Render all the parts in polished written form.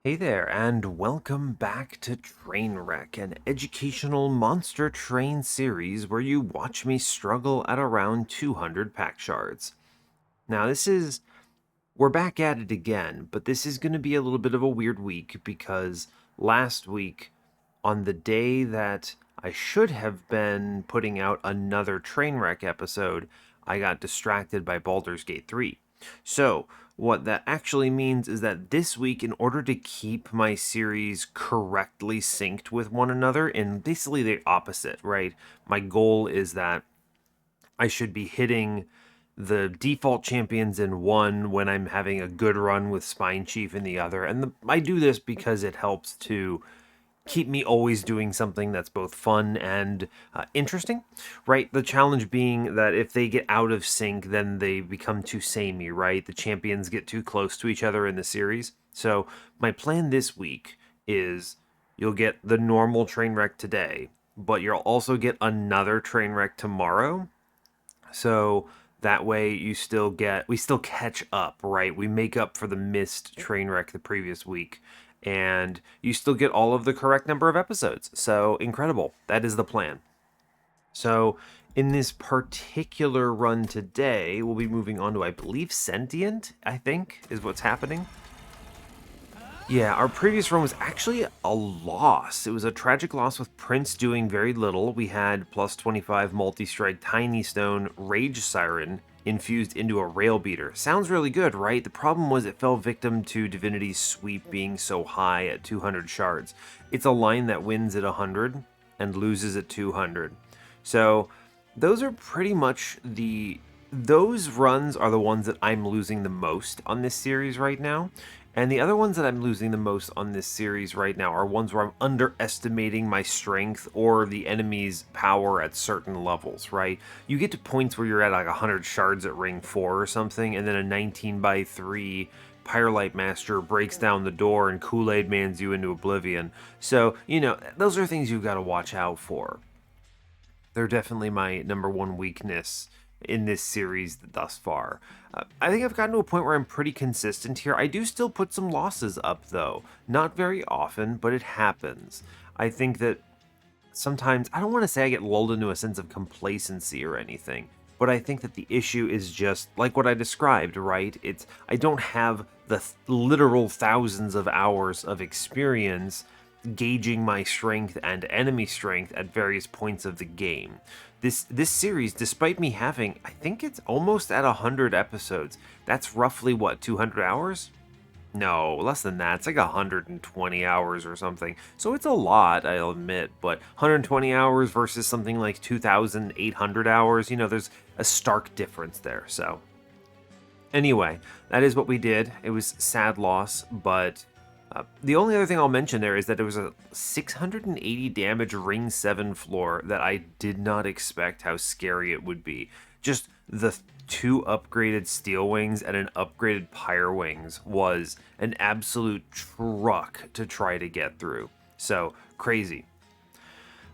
Hey there, and welcome back to Trainwreck, an educational monster train series where you watch me struggle at around 200 Pact Shards. Now, we're back at it again, but this is going to be a little bit of a weird week because last week, on the day that I should have been putting out another Trainwreck episode, I got distracted by Baldur's Gate 3. So, what that actually means is that this week, in order to keep my series correctly synced with one another, and basically the opposite, right? My goal is that I should be hitting the default champions in one when I'm having a good run with Spine Chief in the other. And I do this because it helps to keep me always doing something that's both fun and interesting, right? The challenge being that if they get out of sync, then they become too samey, right? The champions get too close to each other in the series. So my plan this week is you'll get the normal train wreck today, but you'll also get another train wreck tomorrow. So that way we still catch up, right? We make up for the missed train wreck the previous week, and you still get all of the correct number of episodes. So incredible. That is the plan. So in this particular run today, we'll be moving on to, I believe, Sentient, I think, is what's happening. Yeah, our previous run was actually a loss. It was a tragic loss with Prince doing very little. We had plus 25 multi-strike Tiny Stone Rage Siren infused into a Rail Beater. Sounds really good, right? The problem was it fell victim to Divinity's sweep being so high at 200 shards. It's a line that wins at 100 and loses at 200. So those are pretty much those runs are the ones that I'm losing the most on this series right now. And the other ones that I'm losing the most on this series right now are ones where I'm underestimating my strength or the enemy's power at certain levels, right? You get to points where you're at like 100 shards at ring 4 or something, and then a 19 by 3 Pyrelight Master breaks down the door and Kool-Aid Mans you into oblivion. So, those are things you've got to watch out for. They're definitely my number one weakness in this series thus far. I think I've gotten to a point where I'm pretty consistent here. I do still put some losses up, though. Not very often, but it happens. I think that sometimes, I don't want to say I get lulled into a sense of complacency or anything, but I think that the issue is just like what I described, right? I don't have the literal thousands of hours of experience gauging my strength and enemy strength at various points of the game. This series, despite me having, I think it's almost at 100 episodes. That's roughly what, 200 hours? No, less than that. It's like 120 hours or something. So it's a lot, I'll admit, but 120 hours versus something like 2,800 hours, there's a stark difference there. So anyway, that is what we did. It was sad loss, but the only other thing I'll mention there is that it was a 680 damage ring 7 floor that I did not expect how scary it would be. Just the two upgraded steel wings and an upgraded pyre wings was an absolute truck to try to get through. So crazy.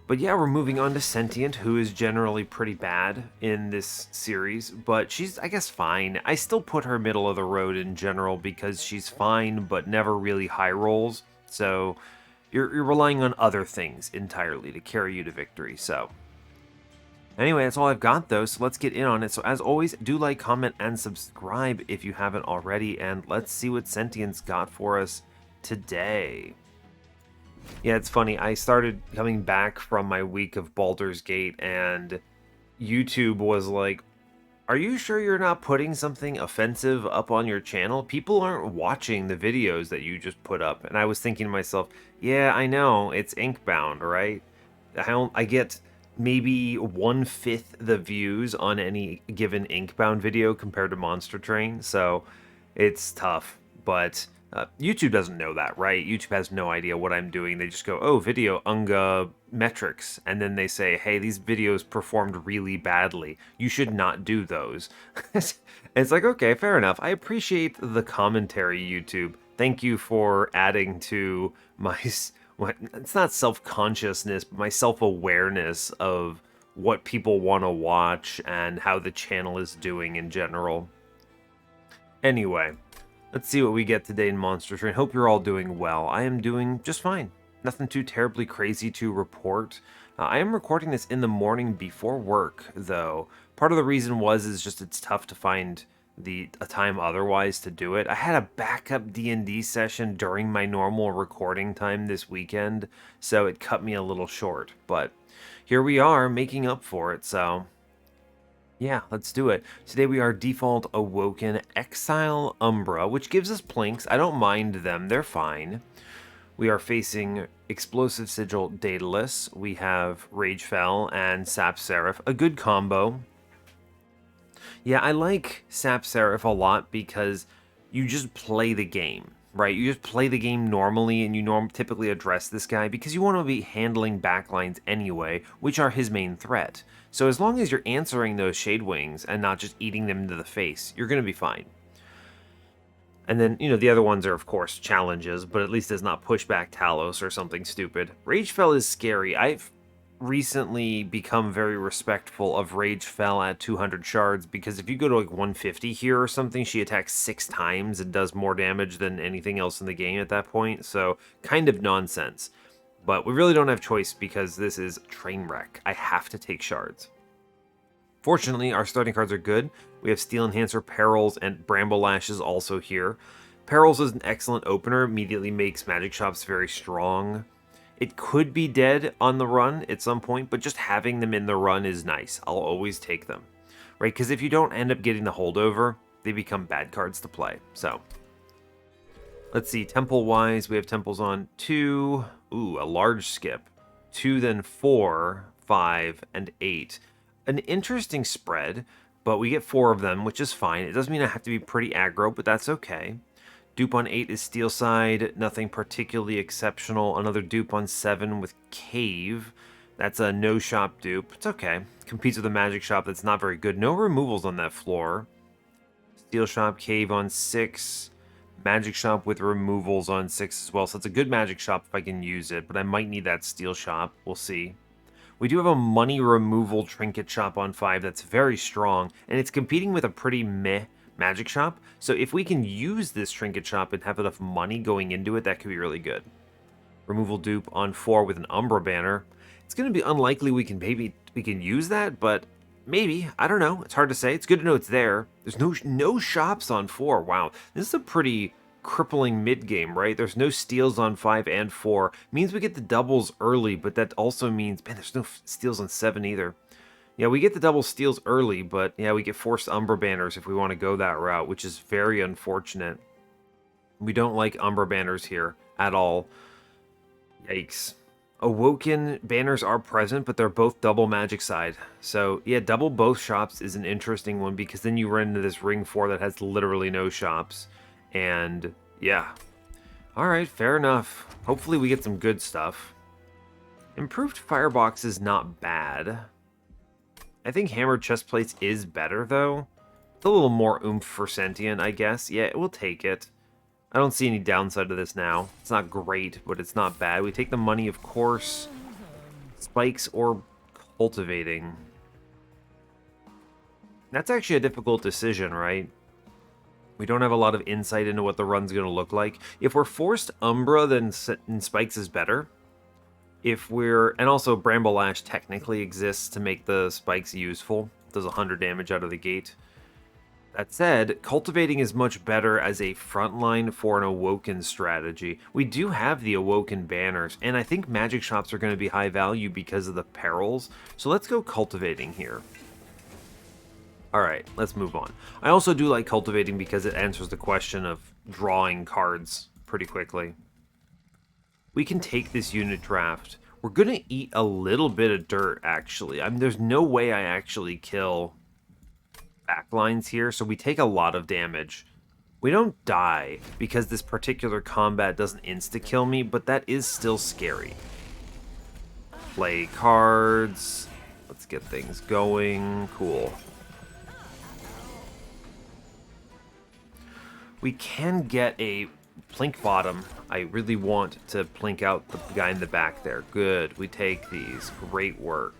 But yeah, we're moving on to Sentient, who is generally pretty bad in this series, but she's, I guess, fine. I still put her middle of the road in general because she's fine, but never really high rolls. So you're relying on other things entirely to carry you to victory. So anyway, that's all I've got, though, so let's get in on it. So as always, do like, comment, and subscribe if you haven't already, and let's see what Sentient's got for us today. Yeah, it's funny. I started coming back from my week of Baldur's Gate, and YouTube was like, are you sure you're not putting something offensive up on your channel? People aren't watching the videos that you just put up. And I was thinking to myself, yeah, I know, it's Inkbound, right? I get maybe 1/5 the views on any given Inkbound video compared to Monster Train, so it's tough. But YouTube doesn't know that, right? YouTube has no idea what I'm doing. They just go, oh, video Unga metrics. And then they say, hey, these videos performed really badly. You should not do those. It's like, okay, fair enough. I appreciate the commentary, YouTube. Thank you for adding to my, it's not self-consciousness, but my self-awareness of what people want to watch and how the channel is doing in general. Anyway, Let's see what we get today in Monster Train. Hope you're all doing well. I am doing just fine. Nothing too terribly crazy to report. I am recording this in the morning before work, though. Part of the reason is just it's tough to find a time otherwise to do it. I had a backup D&D session during my normal recording time this weekend, so it cut me a little short. But here we are making up for it, so yeah, let's do it. Today we are default Awoken, Exile, Umbra, which gives us plinks. I don't mind them, they're fine. We are facing Explosive Sigil, Daedalus. We have Ragefell and Sap Seraph, a good combo. Yeah, I like Sap Seraph a lot because you just play the game, right? You just play the game normally, and you typically address this guy because you want to be handling backlines anyway, which are his main threat. So as long as you're answering those Shade Wings and not just eating them into the face, you're going to be fine. And then, the other ones are, of course, challenges, but at least it's not pushback Talos or something stupid. Ragefell is scary. I've recently become very respectful of Ragefell at 200 shards, because if you go to like 150 here or something, she attacks 6 times and does more damage than anything else in the game at that point, so kind of nonsense. But we really don't have choice because this is Trainwreck. I have to take shards. Fortunately, our starting cards are good. We have Steel Enhancer, Perils, and Bramble Lashes also here. Perils is an excellent opener, immediately makes Magic Shops very strong. It could be dead on the run at some point, but just having them in the run is nice. I'll always take them, right? Because if you don't end up getting the holdover, they become bad cards to play. So, let's see, temple-wise, we have temples on 2, ooh, a large skip, 2, then 4, 5, and 8. An interesting spread, but we get 4 of them, which is fine. It doesn't mean I have to be pretty aggro, but that's okay. Dupe on 8 is Steelside, nothing particularly exceptional. Another dupe on 7 with Cave. That's a no-shop dupe. It's okay. Competes with a Magic Shop that's not very good. No removals on that floor. Steel Shop, Cave on 6. Magic Shop with removals on 6 as well. So it's a good Magic Shop if I can use it, but I might need that Steel Shop. We'll see. We do have a money removal Trinket Shop on 5 that's very strong, and it's competing with a pretty meh Magic Shop, so if we can use this Trinket Shop and have enough money going into it, that could be really good. Removal dupe on 4 with an Umbra banner. It's going to be unlikely we can use that, but maybe. I don't know. It's hard to say. It's good to know it's there. There's no shops on 4. Wow, this is a pretty crippling mid game, right? There's no steals on 5 and 4. Means we get the doubles early, but that also means, man, there's no steals on 7 either. Yeah, we get the double steals early, but yeah, we get forced Umbra banners if we want to go that route, which is very unfortunate. We don't like Umbra banners here at all. Yikes. Awoken banners are present, but they're both double Magic side. So yeah, double both shops is an interesting one, because then you run into this ring 4 that has literally no shops. And yeah. Alright, fair enough. Hopefully we get some good stuff. Improved Firebox is not bad. I think Hammered Chestplates is better, though. It's a little more oomph for Sentient, I guess. Yeah, we'll take it. I don't see any downside to this now. It's not great, but it's not bad. We take the money, of course. Spikes or Cultivating. That's actually a difficult decision, right? We don't have a lot of insight into what the run's going to look like. If we're forced Umbra, then Spikes is better. And also Bramble Lash technically exists to make the spikes useful. It does 100 damage out of the gate. That said, Cultivating is much better as a frontline for an Awoken strategy. We do have the Awoken banners, and I think Magic Shops are going to be high value because of the perils. So let's go Cultivating here. Alright, let's move on. I also do like Cultivating because it answers the question of drawing cards pretty quickly. We can take this unit draft. We're going to eat a little bit of dirt, actually. There's no way I actually kill backlines here, so we take a lot of damage. We don't die because this particular combat doesn't insta-kill me, but that is still scary. Play cards. Let's get things going. Cool. We can get a Plink bottom. I really want to plink out the guy in the back there. Good. We take these. Great work.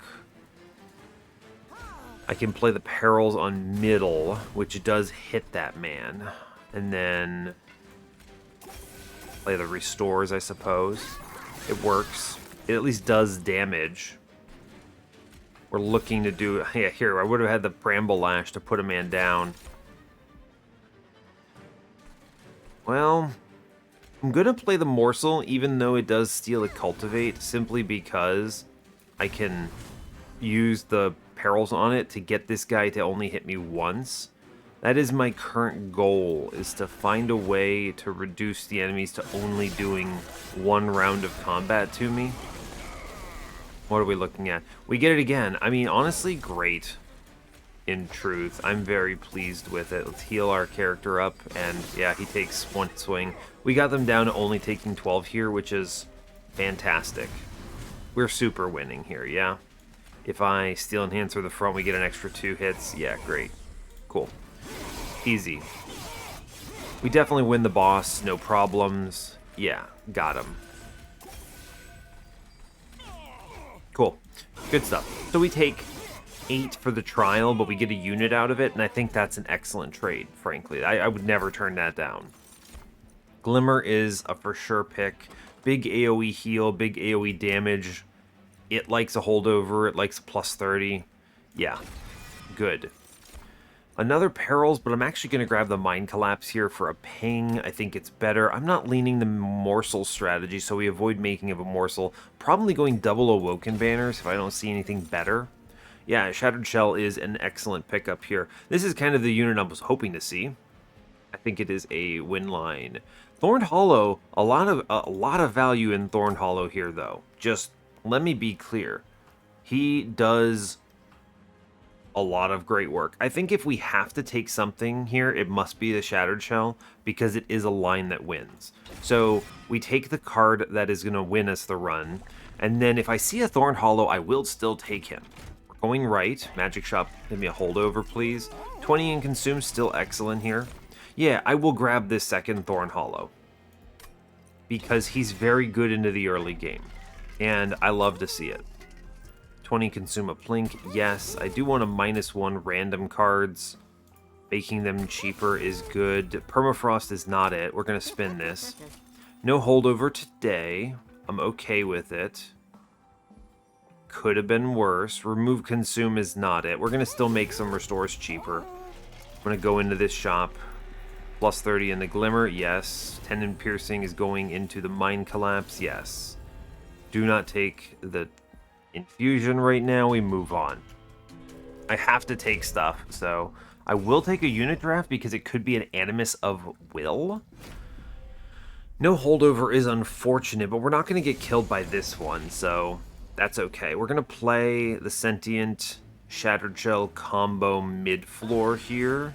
I can play the perils on middle, which does hit that man. And then Play the restores, I suppose. It works. It at least does damage. We're looking to do... Yeah, here, I would have had the Bramble Lash to put a man down. Well, I'm going to play the Morsel, even though it does steal a Cultivate, simply because I can use the perils on it to get this guy to only hit me once. That is my current goal, is to find a way to reduce the enemies to only doing one round of combat to me. What are we looking at? We get it again. I mean, honestly, great. In truth, I'm very pleased with it. Let's heal our character up, and yeah, he takes one swing. We got them down to only taking 12 here, which is fantastic. We're super winning here, yeah? If I Steel Enhancer the front, we get an extra 2 hits. Yeah, great. Cool. Easy. We definitely win the boss, no problems. Yeah, got him. Cool. Good stuff. So we take 8 for the trial, but we get a unit out of it, and I think that's an excellent trade, frankly. I would never turn that down. Glimmer is a for sure pick. Big AoE heal, big AoE damage. It likes a holdover, it likes a plus 30. Yeah, good. Another Perils, but I'm actually going to grab the Mind Collapse here for a ping. I think it's better. I'm not leaning the Morsel strategy, so we avoid making of a Morsel. Probably going double Awoken banners if I don't see anything better. Yeah, Shattered Shell is an excellent pickup here. This is kind of the unit I was hoping to see. I think it is a win line. Thorned Hollow, a lot of value in Thorned Hollow here, though. Just let me be clear. He does a lot of great work. I think if we have to take something here, it must be the Shattered Shell, because it is a line that wins. So we take the card that is going to win us the run, and then if I see a Thorned Hollow, I will still take him. We're going right. Magic Shop, give me a holdover, please. 20 and Consume, still excellent here. Yeah, I will grab this second Thorned Hollow, because he's very good into the early game, and I love to see it. 20 Consume a Plink, yes. I do want to -1 random cards. Making them cheaper is good. Permafrost is not it. We're going to spin this. No holdover today. I'm okay with it. Could have been worse. Remove Consume is not it. We're going to still make some restores cheaper. I'm going to go into this shop. Plus 30 in the Glimmer, yes. Tendon Piercing is going into the Mind Collapse, yes. Do not take the Infusion right now, we move on. I have to take stuff, so I will take a unit draft because it could be an Animus of Will. No holdover is unfortunate, but we're not going to get killed by this one, so that's okay. We're going to play the Sentient Shattered Shell combo mid-floor here.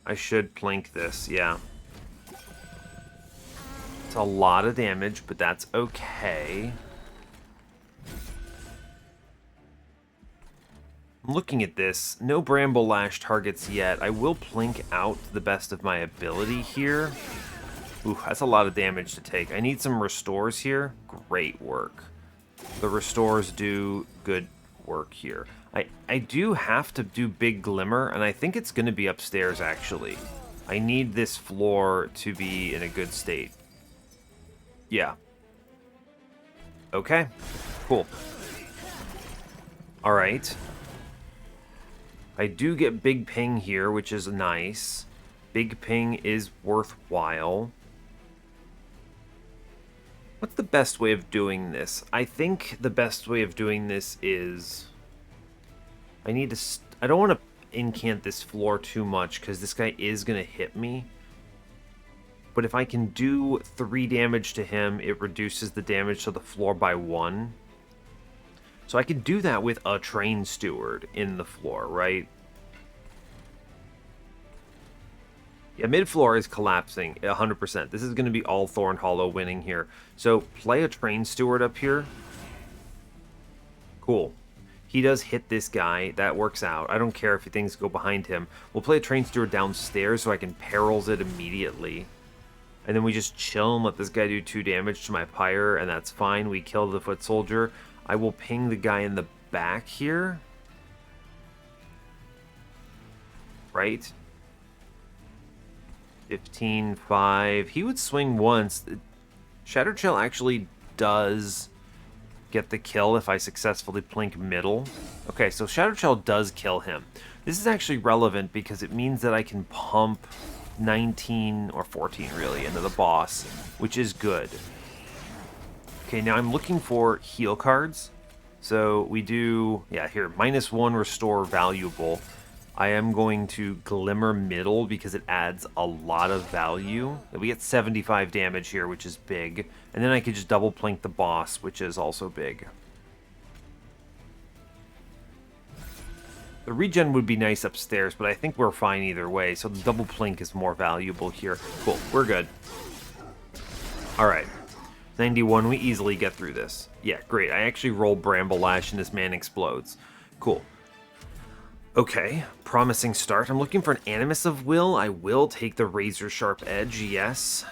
I should plink this, yeah. A lot of damage, but that's okay. I'm looking at this. No Bramble Lash targets yet. I will plink out to the best of my ability here. Ooh, that's a lot of damage to take. I need some restores here. Great work. The restores do good work here. I do have to do Big Glimmer, and I think it's going to be upstairs, actually. I need this floor to be in a good state. Yeah. Okay. Cool. Alright. I do get Big Ping here, which is nice. Big Ping is worthwhile. What's the best way of doing this? I think the best way of doing this is... I need to... I don't want to incant this floor too much, because this guy is going to hit me. But if I can do 3 damage to him, it reduces the damage to the floor by 1. So I can do that with a Train Steward in the floor, right? Yeah, mid-floor is collapsing 100%. This is going to be all Thorned Hollow winning here. So play a Train Steward up here. Cool. He does hit this guy. That works out. I don't care if things go behind him. We'll play a Train Steward downstairs so I can Perils it immediately. And then we just chill and let this guy do 2 damage to my Pyre, and that's fine. We kill the Foot Soldier. I will ping the guy in the back here. Right? 15-5. He would swing once. Shattered Shell actually does get the kill if I successfully plink middle. Okay, so Shattered Shell does kill him. This is actually relevant because it means that I can pump 19 or 14 really into the boss, which is good. Okay, now I'm looking for heal cards. So we do, yeah, here, -1 restore valuable. I am going to Glimmer middle because it adds a lot of value. We get 75 damage here, which is big. And then I could just double plink the boss, which is also big. The regen would be nice upstairs, but I think we're fine either way. So the double plink is more valuable here. Cool, we're good. All right. 91, we easily get through this. Yeah, great. I actually roll Bramble Lash and this man explodes. Cool. Okay, promising start. I'm looking for an Animus of Will. I will take the Razor Sharp Edge, yes.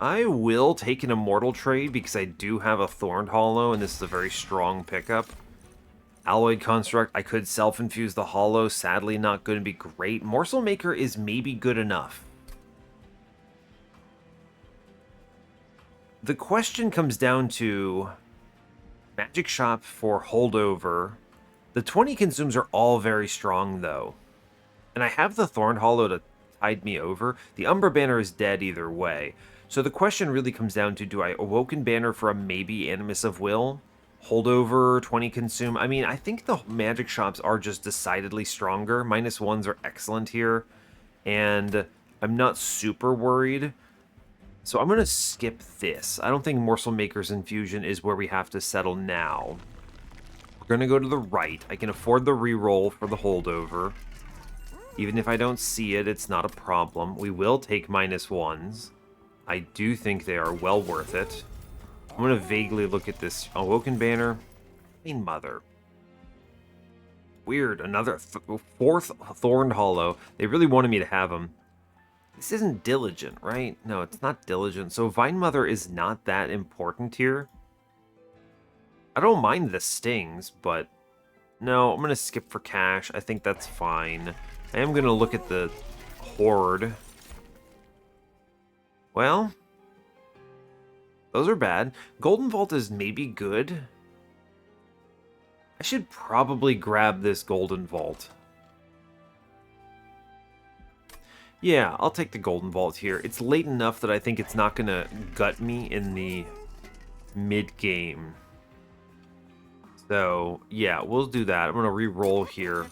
I will take an Immortal trade because I do have a Thorned Hollow, and this is a very strong pickup. Alloyed Construct, I could self-infuse the Hollow. Sadly, not going to be great. Morsel Maker is maybe good enough. The question comes down to Magic Shop for Holdover. The 20 consumes are all very strong, though. And I have the Thorned Hollow to tide me over. The Umbra banner is dead either way. So the question really comes down to, do I Awoken banner for a maybe Animus of Will? Holdover, 20 consume. I mean, I think the magic shops are just decidedly stronger. -1s are excellent here. And I'm not super worried. So I'm going to skip this. I don't think Morsel Maker's Infusion is where we have to settle now. We're going to go to the right. I can afford the reroll for the holdover. Even if I don't see it, it's not a problem. We will take -1s. I do think they are well worth it. I'm going to vaguely look at this Awoken banner. Queen Mother. Weird. Another fourth Thorned Hollow. They really wanted me to have them. This isn't Diligent, right? No, it's not Diligent. So Vine Mother is not that important here. I don't mind the stings, but no, I'm going to skip for cash. I think that's fine. I am going to look at the Horde. Well, those are bad. Golden Vault is maybe good. I should probably grab this Golden Vault. Yeah, I'll take the Golden Vault here. It's late enough that I think it's not going to gut me in the mid-game. So, yeah, we'll do that. I'm going to re-roll here.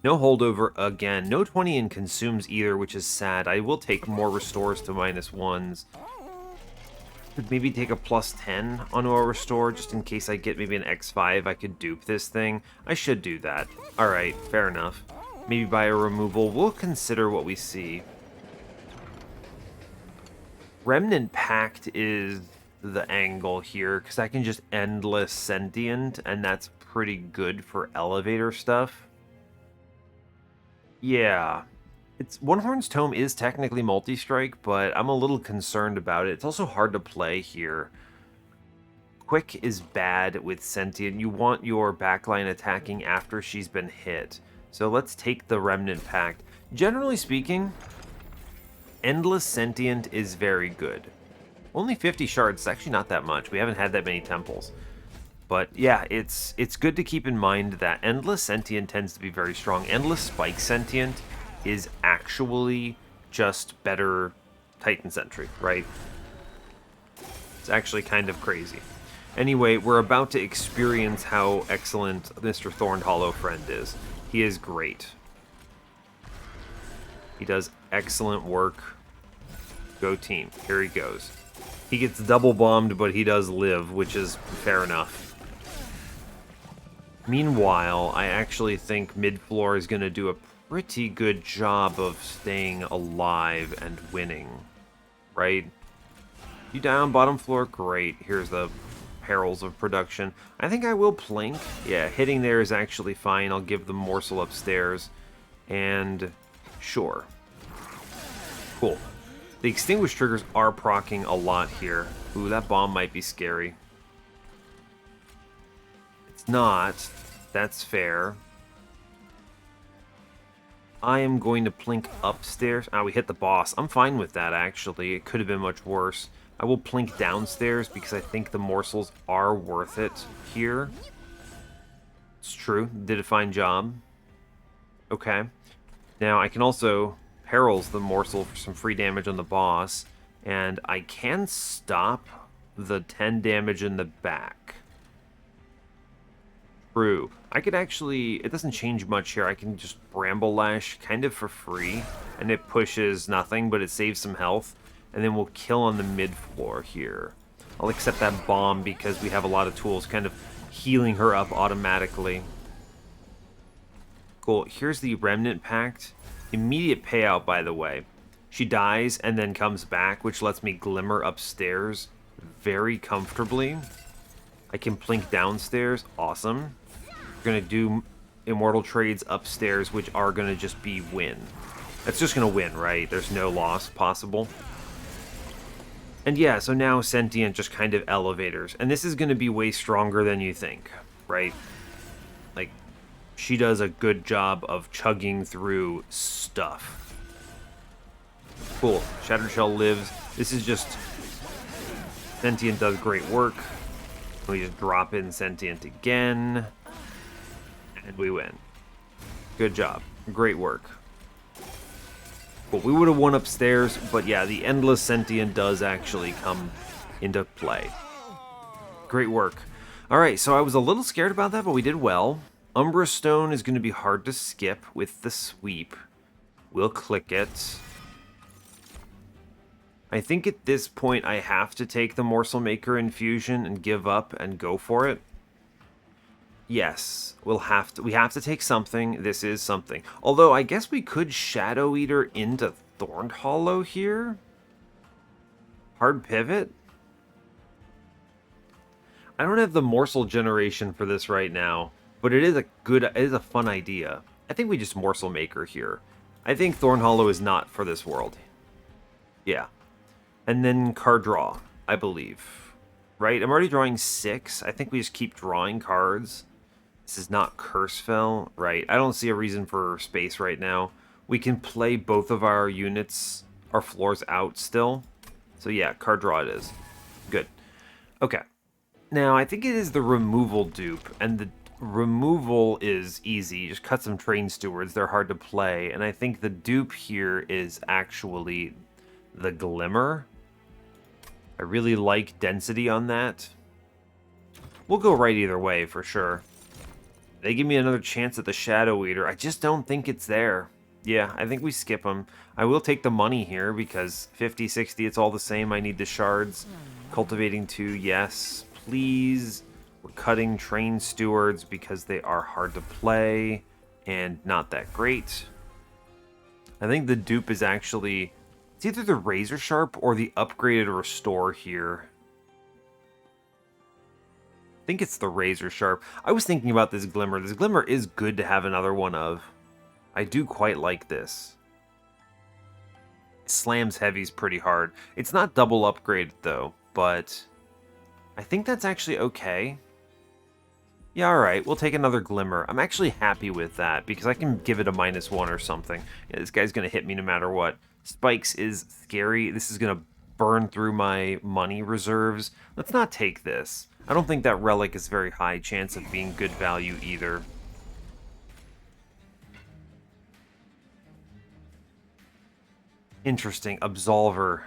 No holdover again. No 20 in consumes either, which is sad. I will take more restores to -1s. Could maybe take a +10 onto a restore, just in case I get maybe an X5. I could dupe this thing. I should do that. Alright, fair enough. Maybe buy a removal. We'll consider what we see. Remnant Pact is the angle here, because I can just endless Sentient, and that's pretty good for elevator stuff. Yeah. One Horn's Tome is technically multi-strike, but I'm a little concerned about it. It's also hard to play here. Quick is bad with Sentient. You want your backline attacking after she's been hit. So let's take the Remnant Pact. Generally speaking, Endless Sentient is very good. Only 50 shards is actually not that much. We haven't had that many temples. But yeah, it's good to keep in mind that Endless Sentient tends to be very strong. Endless Spike Sentient is actually just better Titan Sentry, right? It's actually kind of crazy. Anyway, we're about to experience how excellent Mr. Thorned Hollow Friend is. He is great. He does excellent work. Go team. Here he goes. He gets double bombed, but he does live, which is fair enough. Meanwhile, I actually think mid-floor is going to do a pretty good job of staying alive and winning. Right? You down, bottom floor? Great. Here's the perils of production. I think I will plink. Yeah, hitting there is actually fine. I'll give the morsel upstairs. And sure. Cool. The extinguish triggers are proccing a lot here. Ooh, that bomb might be scary. It's not. That's fair. I am going to plink upstairs. Ah, we hit the boss. I'm fine with that, actually. It could have been much worse. I will plink downstairs because I think the morsels are worth it here. It's true. Did a fine job. Okay. Now, I can also perils the morsel for some free damage on the boss. And I can stop the 10 damage in the back. True. I could actually... It doesn't change much here. I can just Bramble Lash kind of for free. And it pushes nothing, but it saves some health. And then we'll kill on the mid-floor here. I'll accept that bomb because we have a lot of tools kind of healing her up automatically. Cool. Here's the Remnant Pact. Immediate payout, by the way. She dies and then comes back, which lets me glimmer upstairs very comfortably. I can plink downstairs. Awesome. We're going to do Immortal Trades upstairs, which are going to just be win. That's just going to win, right? There's no loss possible. And yeah, so now Sentient just kind of elevators. And this is going to be way stronger than you think, right? Like, she does a good job of chugging through stuff. Cool. Shattered Shell lives. This is just... Sentient does great work. We just drop in Sentient again. And we win. Good job. Great work. Cool. We would have won upstairs, but yeah, the Endless Sentient does actually come into play. Great work. Alright, so I was a little scared about that, but we did well. Umbra Stone is going to be hard to skip with the sweep. We'll click it. I think at this point I have to take the Morsel Maker infusion and give up and go for it. Yes, we have to take something. This is something. Although I guess we could Shadow Eater into Thorned Hollow here. Hard pivot. I don't have the morsel generation for this right now, but it is a fun idea. I think we just Morsel Maker here. I think Thorned Hollow is not for this world. Yeah. And then card draw, I believe. Right? I'm already drawing 6. I think we just keep drawing cards. This is not Cursefell, right? I don't see a reason for space right now. We can play both of our units, our floors out still. So yeah, card draw it is. Good. Okay. Now, I think it is the removal dupe, and the removal is easy. Just cut some Train Stewards. They're hard to play. And I think the dupe here is actually the Glimmer. I really like density on that. We'll go right either way, for sure. They give me another chance at the Shadow Eater. I just don't think it's there. Yeah, I think we skip them. I will take the money here because 50, 60, it's all the same. I need the shards. Cultivating 2, yes, please. We're cutting Train Stewards because they are hard to play and not that great. I think the dupe is actually... It's either the Razor Sharp or the upgraded Restore here. I think it's the Razor Sharp. I was thinking about this Glimmer. This Glimmer is good to have another one of. I do quite like this. Slams heavies pretty hard. It's not double upgraded though, but I think that's actually okay. Yeah, alright, we'll take another Glimmer. I'm actually happy with that because I can give it a -1 or something. Yeah, this guy's going to hit me no matter what. Spikes is scary. This is going to burn through my money reserves. Let's not take this. I don't think that relic is very high chance of being good value either. Interesting. Absolver.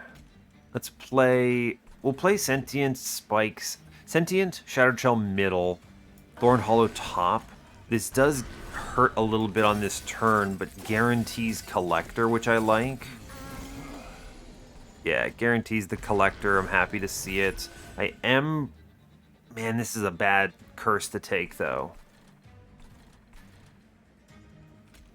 Let's play... We'll play Sentient, Spikes. Sentient, Shattered Shell middle, Thorned Hollow top. This does hurt a little bit on this turn, but guarantees Collector, which I like. Yeah, it guarantees the Collector. I'm happy to see it. I am... Man, this is a bad curse to take, though.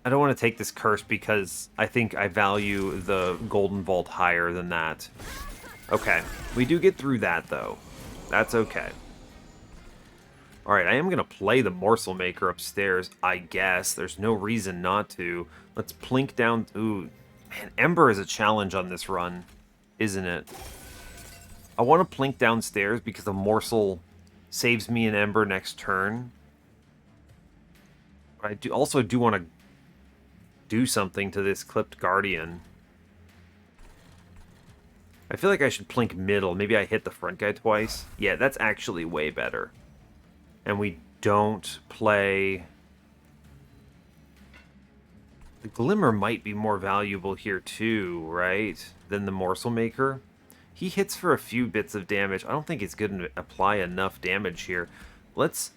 I don't want to take this curse because I think I value the Golden Vault higher than that. Okay, we do get through that, though. That's okay. Alright, I am going to play the Morsel Maker upstairs, I guess. There's no reason not to. Let's plink down... Ooh, man, Ember is a challenge on this run, isn't it? I want to plink downstairs because the Morsel saves me an Ember next turn. But I also do want to do something to this clipped Guardian. I feel like I should plink middle. Maybe I hit the front guy twice. Yeah, that's actually way better. And we don't play... The Glimmer might be more valuable here too, right? Than the Morsel Maker. He hits for a few bits of damage. I don't think it's going to apply enough damage here. Let's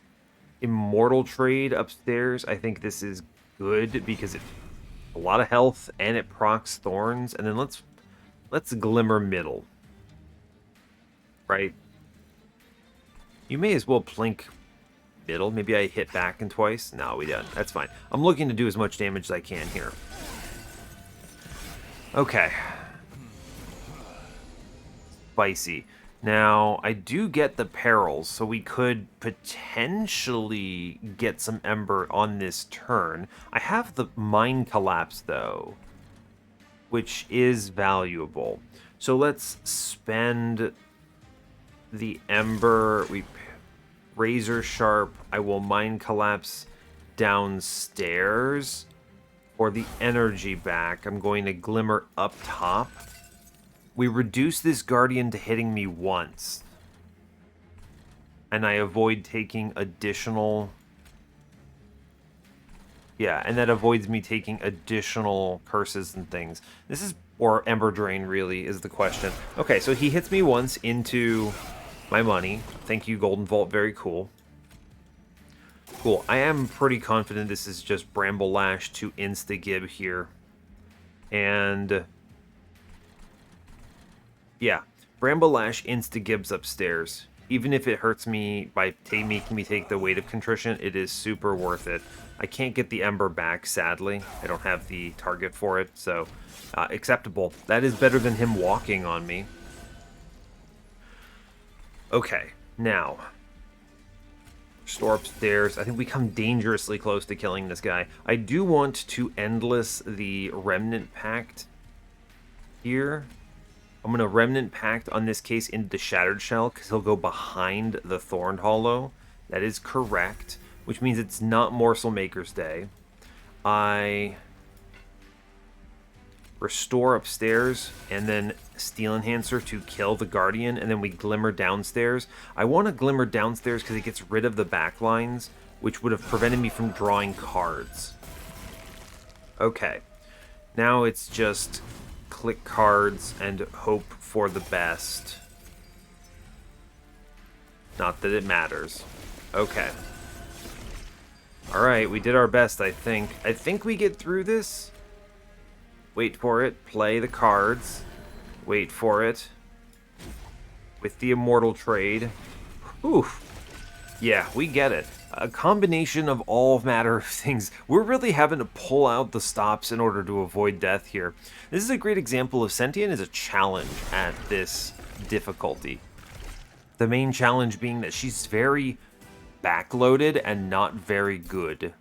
Immortal Trade upstairs. I think this is good because it's a lot of health and it procs Thorns. And then let's Glimmer middle. Right? You may as well plink middle. Maybe I hit back and twice. No, we didn't. That's fine. I'm looking to do as much damage as I can here. Okay. Spicy. Now, I do get the perils, so we could potentially get some Ember on this turn. I have the Mind Collapse, though, which is valuable. So let's spend the Ember. We Razor Sharp. I will Mind Collapse downstairs. For the energy back, I'm going to Glimmer up top. We reduce this Guardian to hitting me once. And I avoid taking additional... Yeah, and that avoids me taking additional curses and things. This is... Or Ember Drain, really, is the question. Okay, so he hits me once into my money. Thank you, Golden Vault. Very cool. Cool. I am pretty confident this is just Bramble Lash to insta-gib here. And... Yeah, Bramble Lash insta-gibs upstairs. Even if it hurts me by making me take the weight of contrition, it is super worth it. I can't get the Ember back, sadly. I don't have the target for it, so acceptable. That is better than him walking on me. Okay, now. Restore upstairs. I think we come dangerously close to killing this guy. I do want to endless the Remnant Pact here. I'm going to Remnant Pact on this case into the Shattered Shell because he'll go behind the Thorned Hollow. That is correct, which means it's not Morsel Maker's Day. I restore upstairs and then Steel Enhancer to kill the Guardian, and then we Glimmer downstairs. I want to Glimmer downstairs because it gets rid of the backlines, which would have prevented me from drawing cards. Okay, now it's just... click cards and hope for the best. Not that it matters. Okay. Alright, we did our best, I think. I think we get through this. Wait for it. Play the cards. Wait for it. With the Immortal Trade. Oof. Yeah, we get it. A combination of all matter of things. We're really having to pull out the stops in order to avoid death here. This is a great example of Sentient as a challenge at this difficulty. The main challenge being that she's very backloaded and not very good.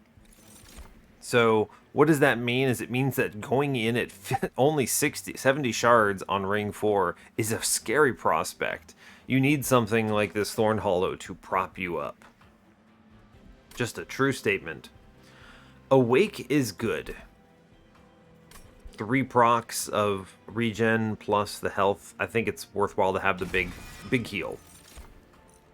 So what does that mean? It means that going in at only 70 shards on ring 4 is a scary prospect. You need something like this Thorned Hollow to prop you up. Just a true statement. Awake is good. 3 procs of regen plus the health. I think it's worthwhile to have the big heal.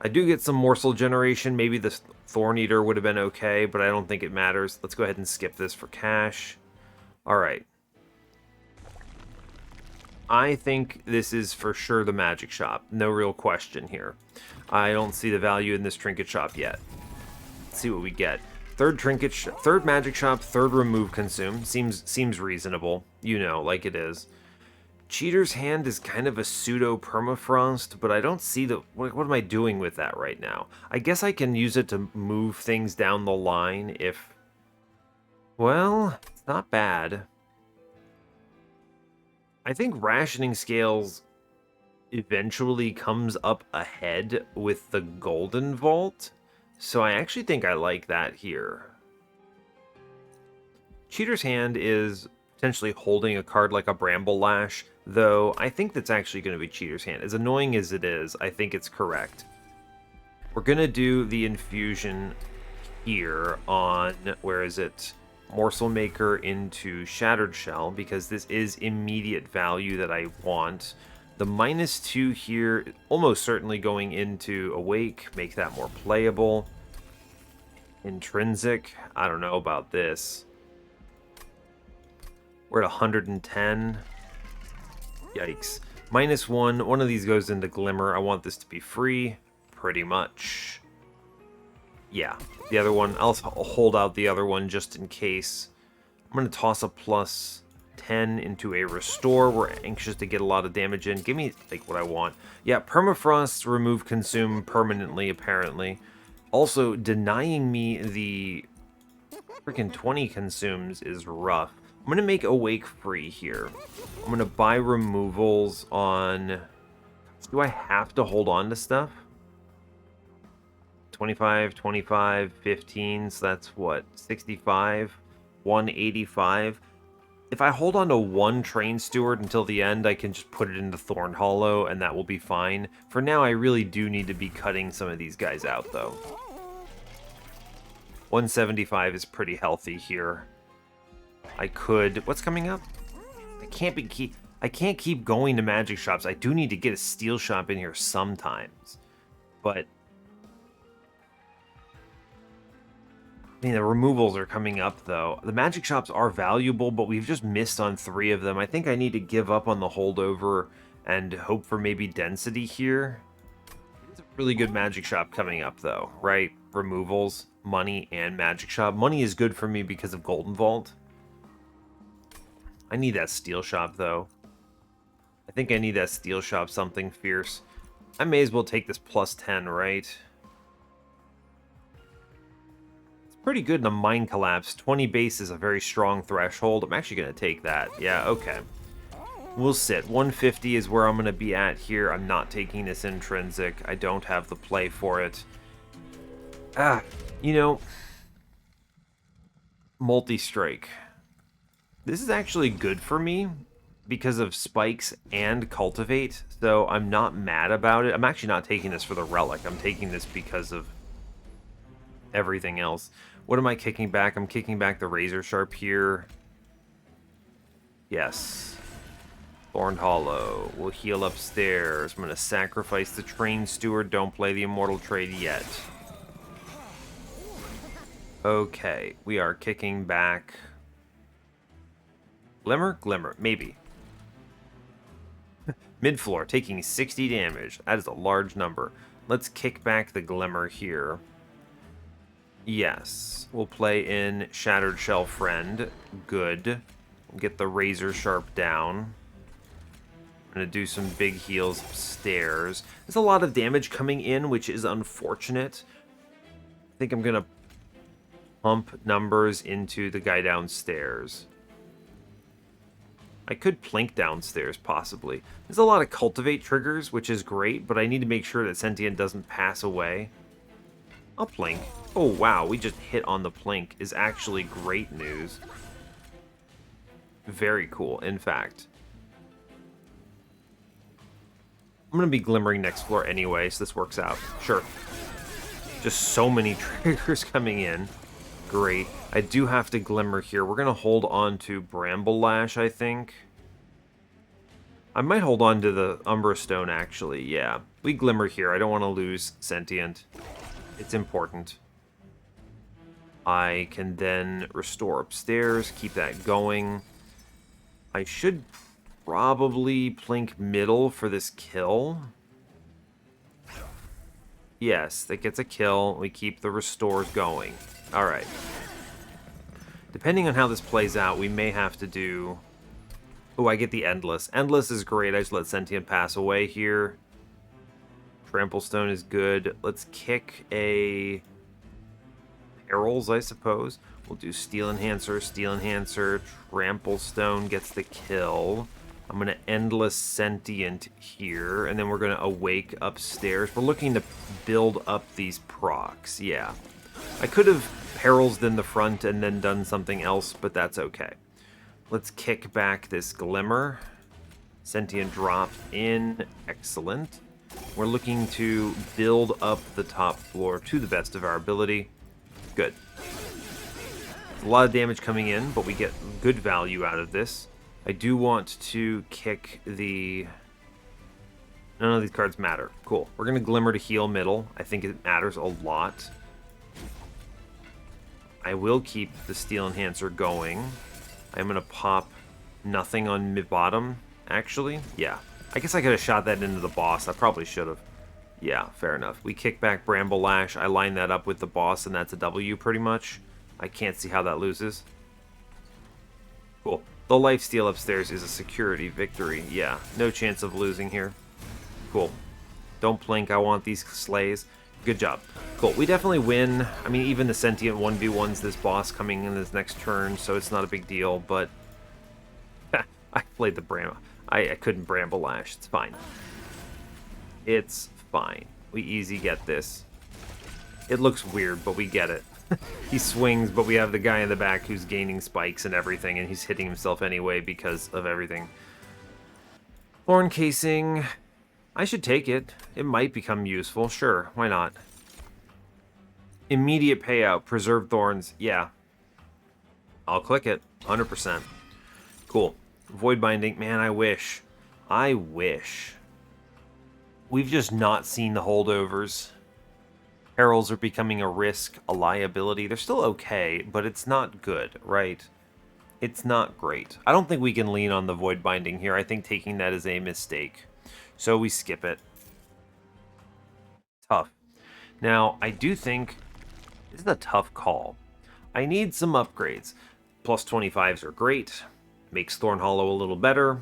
I do get some morsel generation. Maybe the Thorn Eater would have been okay, but I don't think it matters. Let's go ahead and skip this for cash. Alright. I think this is for sure the magic shop. No real question here. I don't see the value in this trinket shop yet. Let's see what we get. Third magic shop, third remove consume. Seems reasonable. You know, like it is. Cheater's Hand is kind of a pseudo permafrost, but I don't see the... What am I doing with that right now? I guess I can use it to move things down the line if... Well, it's not bad. I think Rationing Scales eventually comes up ahead with the Golden Vault, so I actually think I like that here. Cheater's Hand is potentially holding a card like a Bramble Lash, though I think that's actually going to be Cheater's Hand. As annoying as it is, I think it's correct. We're going to do the infusion here on, where is it? Morsel Maker into Shattered Shell, because this is immediate value that I want. The -2 here, almost certainly going into Awake, make that more playable. Intrinsic, I don't know about this. We're at 110. Yikes. -1, one of these goes into Glimmer. I want this to be free, pretty much. Yeah, the other one, I'll hold out the other one just in case. I'm going to toss a +10 into a Restore. We're anxious to get a lot of damage in. Give me, like, what I want. Yeah, Permafrost, remove Consume permanently, apparently. Also, denying me the freaking 20 consumes is rough. I'm going to make Awake free here. I'm going to buy removals on... Do I have to hold on to stuff? 25, 25, 15, so that's what, 65, 185. If I hold on to one Train Steward until the end, I can just put it into Thorned Hollow, and that will be fine. For now, I really do need to be cutting some of these guys out, though. 175 is pretty healthy here. I could... What's coming up? I can't keep going to magic shops. I do need to get a steel shop in here sometimes. But... I mean, the removals are coming up, though. The magic shops are valuable, but we've just missed on 3 of them. I think I need to give up on the holdover and hope for maybe density here. It's a really good magic shop coming up, though, right? Removals, money, and magic shop. Money is good for me because of Golden Vault. I need that steel shop, though. I think I need that steel shop something fierce. I may as well take this +10, right? Pretty good in a Mind Collapse. 20 base is a very strong threshold. I'm actually going to take that. Yeah, okay. We'll sit. 150 is where I'm going to be at here. I'm not taking this Intrinsic. I don't have the play for it. You know, Multi-Strike. This is actually good for me because of Spikes and Cultivate, so I'm not mad about it. I'm actually not taking this for the Relic. I'm taking this because of everything else. What am I kicking back? I'm kicking back the Razor Sharp here. Yes. Thorned Hollow. We'll heal upstairs. I'm going to sacrifice the Train Steward. Don't play the Immortal Trade yet. Okay. We are kicking back. Glimmer? Glimmer. Maybe. Mid-floor. Taking 60 damage. That is a large number. Let's kick back the Glimmer here. Yes. We'll play in Shattered Shell Friend. Good. We'll get the Razor Sharp down. I'm going to do some big heals upstairs. There's a lot of damage coming in, which is unfortunate. I think I'm going to pump numbers into the guy downstairs. I could plink downstairs, possibly. There's a lot of Cultivate triggers, which is great, but I need to make sure that Sentient doesn't pass away. I'll plink. Oh, wow, we just hit on the plink is actually great news. Very cool, in fact. I'm going to be glimmering next floor anyway, so this works out. Sure. Just so many triggers coming in. Great. I do have to glimmer here. We're going to hold on to Bramble Lash, I think. I might hold on to the Umbra Stone, actually. Yeah. We glimmer here. I don't want to lose Sentient. It's important. I can then restore upstairs, keep that going. I should probably plink middle for this kill. Yes, that gets a kill. We keep the restores going. Alright. Depending on how this plays out, we may have to do... Oh, I get the Endless. Endless is great. I just let Sentient pass away here. Trample Stone is good. Let's kick a... Perils, I suppose. We'll do Steel Enhancer, Trample Stone gets the kill. I'm going to Endless Sentient here, and then we're going to Awake upstairs. We're looking to build up these procs, yeah. I could have Perils in the front and then done something else, but that's okay. Let's kick back this Glimmer. Sentient drop in, excellent. We're looking to build up the top floor to the best of our ability. Good. a lot of damage coming in, but we get good value out of this. I do want to kick the... None of these cards matter. Cool. We're going to Glimmer to heal middle. I think it matters a lot. I will keep the Steel Enhancer going. I'm going to pop nothing on mid-bottom, actually. Yeah. I guess I could have shot that into the boss. I probably should have. Yeah, fair enough. We kick back Bramble Lash. I line that up with the boss, and that's a W pretty much. I can't see how that loses. Cool. The lifesteal upstairs is a security victory. Yeah, no chance of losing here. Cool. Don't blink. I want these slays. Good job. Cool. We definitely win. I mean, even the Sentient 1v1's this boss coming in this next turn, so it's not a big deal, but... I played the Bramble. I couldn't Bramble Lash. It's fine. It's fine. We easy get this. It looks weird, but we get it. He swings, but we have the guy in the back who's gaining spikes and everything, and he's hitting himself anyway because of everything. Thorn Casing... I should take it. It might become useful. Sure, why not? Immediate payout. Preserve Thorns. Yeah. I'll click it. 100%. Cool. Void Binding. Man, I wish. I wish. We've just not seen the holdovers. Perils are becoming a risk, a liability. They're still okay, but it's not good, right? It's not great. I don't think we can lean on the Void Binding here. I think taking that is a mistake. So we skip it. Tough. Now, I do think this is a tough call. I need some upgrades. Plus 25s are great. Makes Thorn Hollow a little better.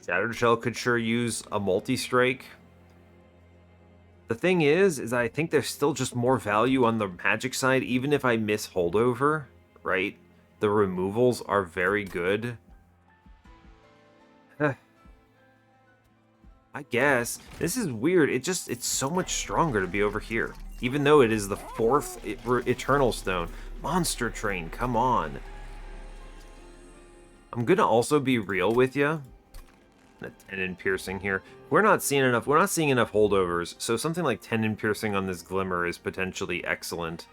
Shattered Shell could sure use a multi-strike. The thing is I think there's still just more value on the magic side, even if I miss holdover, right? The removals are very good. I guess. This is weird. It's so much stronger to be over here. Even though it is the 4th Eternal Stone. Monster Train, come on. I'm gonna also be real with you. A Tenon Piercing here. We're not seeing enough holdovers, so something like Tenon Piercing on this Glimmer is potentially excellent.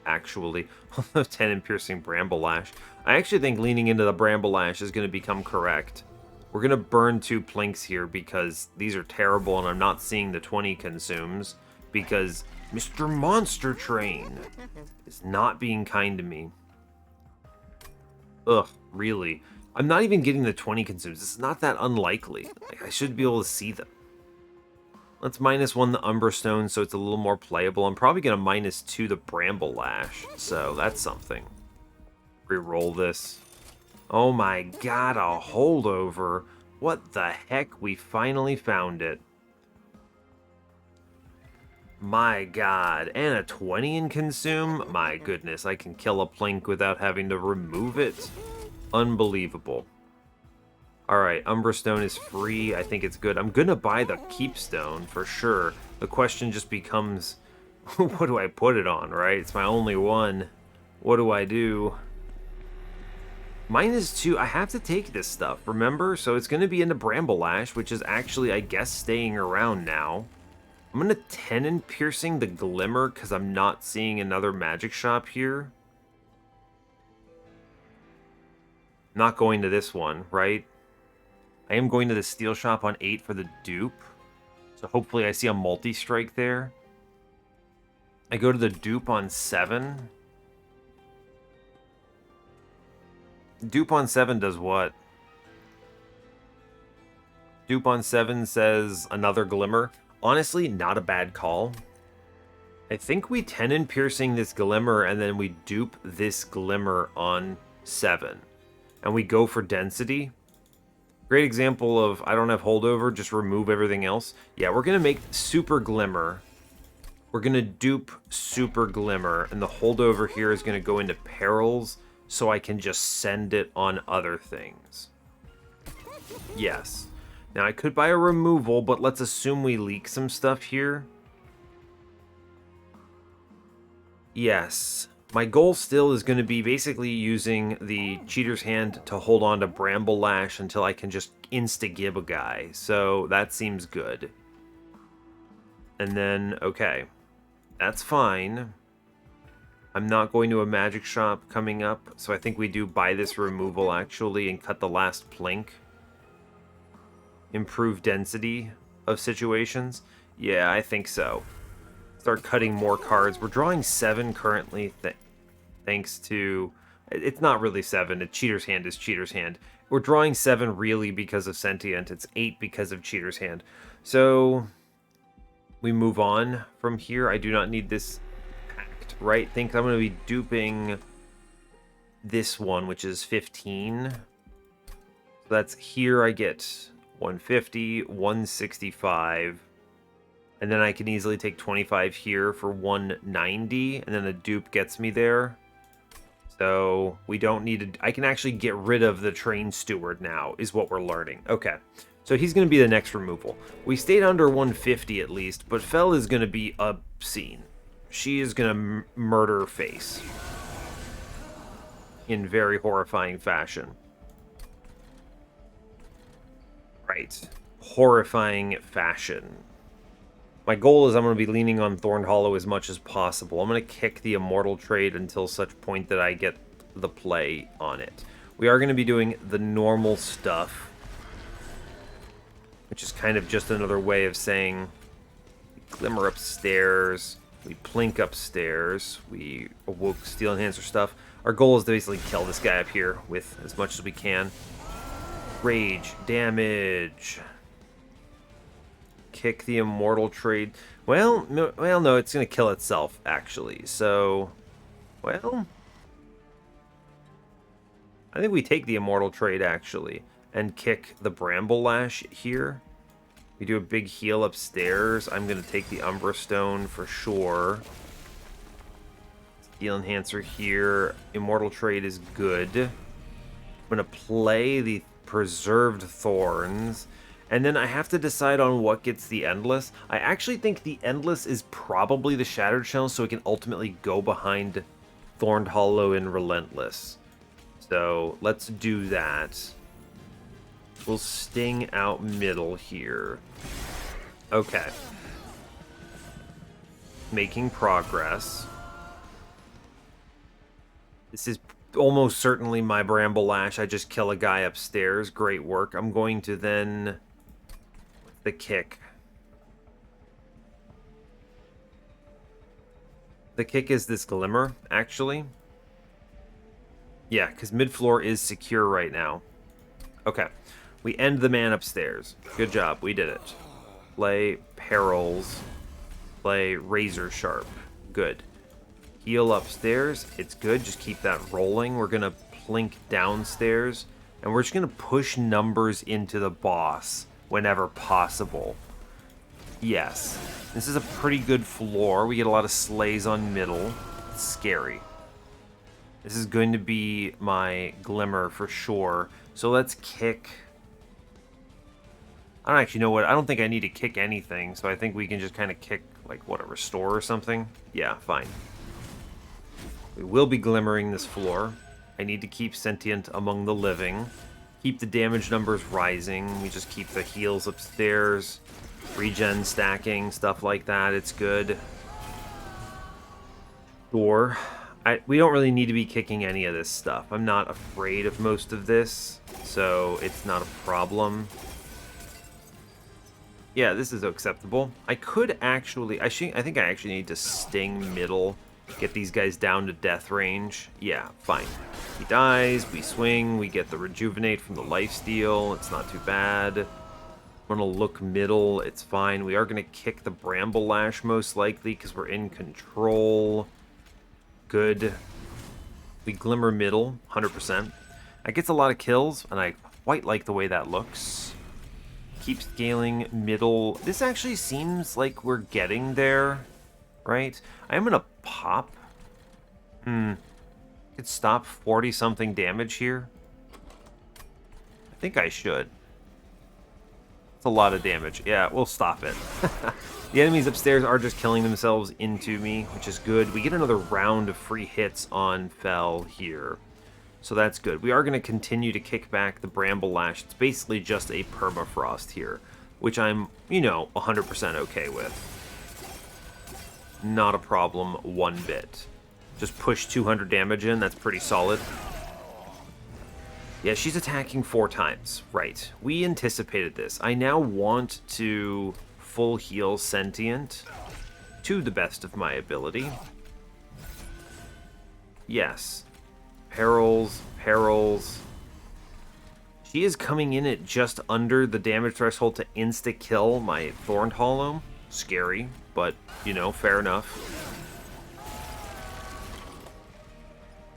Actually. Although Tenon Piercing Bramble Lash. I actually think leaning into the Bramble Lash is gonna become correct. We're going to burn 2 plinks here because these are terrible and I'm not seeing the 20 consumes because Mr. Monster Train is not being kind to me. Ugh, really. I'm not even getting the 20 consumes. It's not that unlikely. Like, I should be able to see them. Let's -1 the Umbra Stone so it's a little more playable. I'm probably going to -2 the Bramble Lash, so that's something. Reroll this. Oh my god, a holdover. What the heck? We finally found it. My god. And a 20 in consume? My goodness, I can kill a plink without having to remove it. Unbelievable. Alright, Umbra Stone is free. I think it's good. I'm gonna buy the Keep Stone for sure. The question just becomes, what do I put it on, right? It's my only one. What do I do? -2, I have to take this stuff, remember? So it's going to be into Bramble Lash, which is actually, I guess, staying around now. I'm going to Tenon Piercing the Glimmer, because I'm not seeing another magic shop here. Not going to this one, right? I am going to the Steel Shop on 8 for the dupe. So hopefully I see a multi-strike there. I go to the dupe on 7. Dupe on 7 does what? Dupe on 7 says another Glimmer. Honestly, not a bad call. I think we Tenon Piercing this Glimmer and then we dupe this Glimmer on 7. And we go for density. Great example of, I don't have holdover, just remove everything else. Yeah, we're going to make Super Glimmer. We're going to dupe Super Glimmer. And the holdover here is going to go into Perils. So I can just send it on other things. Yes. Now, I could buy a removal, but let's assume we leak some stuff here. Yes. My goal still is going to be basically using the Cheater's Hand to hold on to Bramble Lash until I can just insta-gib a guy. So that seems good. And then, okay. That's fine. I'm not going to a magic shop coming up, so I think we do buy this removal, actually, and cut the last plink. Improve density of situations. Yeah, I think so. Start cutting more cards. We're drawing 7 currently, thanks to... It's not really 7. Cheater's Hand is Cheater's Hand. We're drawing 7 really because of Sentient. It's 8 because of Cheater's Hand. So we move on from here. I do not need this Pact, right? Think I'm going to be duping this one, which is 15. So that's here I get 150, 165. And then I can easily take 25 here for 190, and then the dupe gets me there. So we don't need to... I can actually get rid of the Train Steward now, is what we're learning. Okay, so he's going to be the next removal. We stayed under 150 at least, but Fel is going to be obscene. She is going to murder Face in very horrifying fashion. Right. Horrifying fashion. My goal is I'm going to be leaning on Thorned Hollow as much as possible. I'm going to kick the Immortal trade until such point that I get the play on it. We are going to be doing the normal stuff, which is kind of just another way of saying we Glimmer upstairs, we Plink upstairs, we Awoke Steel Enhancer stuff. Our goal is to basically kill this guy up here with as much as we can. Rage, damage... Kick the Immortal trade. Well, no, it's going to kill itself, actually. So, well, I think we take the Immortal trade, actually, and kick the Bramble Lash here. We do a big heal upstairs. I'm going to take the Umbra Stone for sure. Steel Enhancer here. Immortal trade is good. I'm going to play the Preserved Thorns. And then I have to decide on what gets the Endless. I actually think the Endless is probably the Shattered Shell, so it can ultimately go behind Thorned Hollow and Relentless. So let's do that. We'll Sting out middle here. Okay. Making progress. This is almost certainly my Bramble Lash. I just kill a guy upstairs. Great work. I'm going to then... the kick. The kick is this Glimmer, actually. Yeah, because mid-floor is secure right now. Okay. We end the man upstairs. Good job. We did it. Play Perils. Play Razor Sharp. Good. Heal upstairs. It's good. Just keep that rolling. We're going to plink downstairs. And we're just going to push numbers into the boss whenever possible. Yes. This is a pretty good floor. We get a lot of slays on middle. It's scary. This is going to be my Glimmer for sure. So let's kick... I don't actually know what... I don't think I need to kick anything, so I think we can just kind of kick, like, what, a Restore or something? Yeah, fine. We will be glimmering this floor. I need to keep Sentient among the living. Keep the damage numbers rising. We just keep the heals upstairs. Regen stacking, stuff like that. It's good. Sure. We don't really need to be kicking any of this stuff. I'm not afraid of most of this, so it's not a problem. Yeah, this is acceptable. I could actually... I think I actually need to Sting middle. Get these guys down to death range. Yeah, fine. He dies, we swing, we get the Rejuvenate from the lifesteal. It's not too bad. I'm gonna look middle, it's fine. We are gonna kick the Bramble Lash most likely because we're in control. Good. We Glimmer middle, 100%. That gets a lot of kills, and I quite like the way that looks. Keep scaling middle. This actually seems like we're getting there, right? I am gonna pop. Could stop 40-something damage here. I think I should. It's a lot of damage. Yeah, we'll stop it. The enemies upstairs are just killing themselves into me, which is good. We get another round of free hits on Fel here. So that's good. We are going to continue to kick back the Bramble Lash. It's basically just a Permafrost here, which I'm, 100% okay with. Not a problem one bit. Just push 200 damage in. That's pretty solid. Yeah, she's attacking 4 times. Right. We anticipated this. I now want to full heal Sentient to the best of my ability. Yes. Perils, perils. She is coming in at just under the damage threshold to insta-kill my Thorned Hollow. Scary, but, you know, fair enough.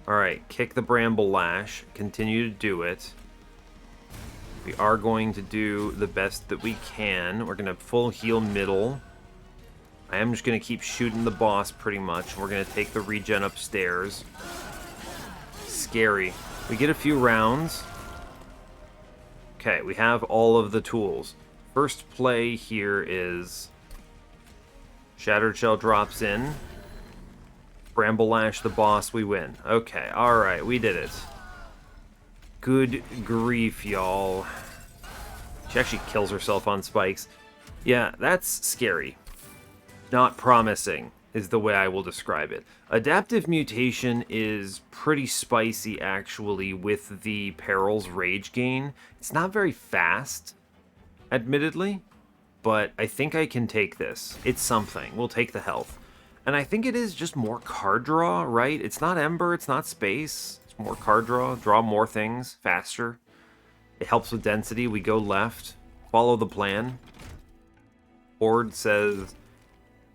Alright, kick the Bramble Lash. Continue to do it. We are going to do the best that we can. We're going to full heal middle. I am just going to keep shooting the boss pretty much. We're going to take the regen upstairs. Scary. We get a few rounds. Okay, we have all of the tools. First play here is Shattered Shell drops in. Bramble Lash the boss, we win. Okay, alright, we did it. Good grief, y'all. She actually kills herself on spikes. Yeah, that's scary. Not promising is the way I will describe it. Adaptive Mutation is pretty spicy, actually, with the Peril's Rage gain. It's not very fast, admittedly, but I think I can take this. It's something. We'll take the health. And I think it is just more card draw, right? It's not Ember, it's not Space. It's more card draw more things, faster. It helps with density. We go left, follow the plan. Horde says,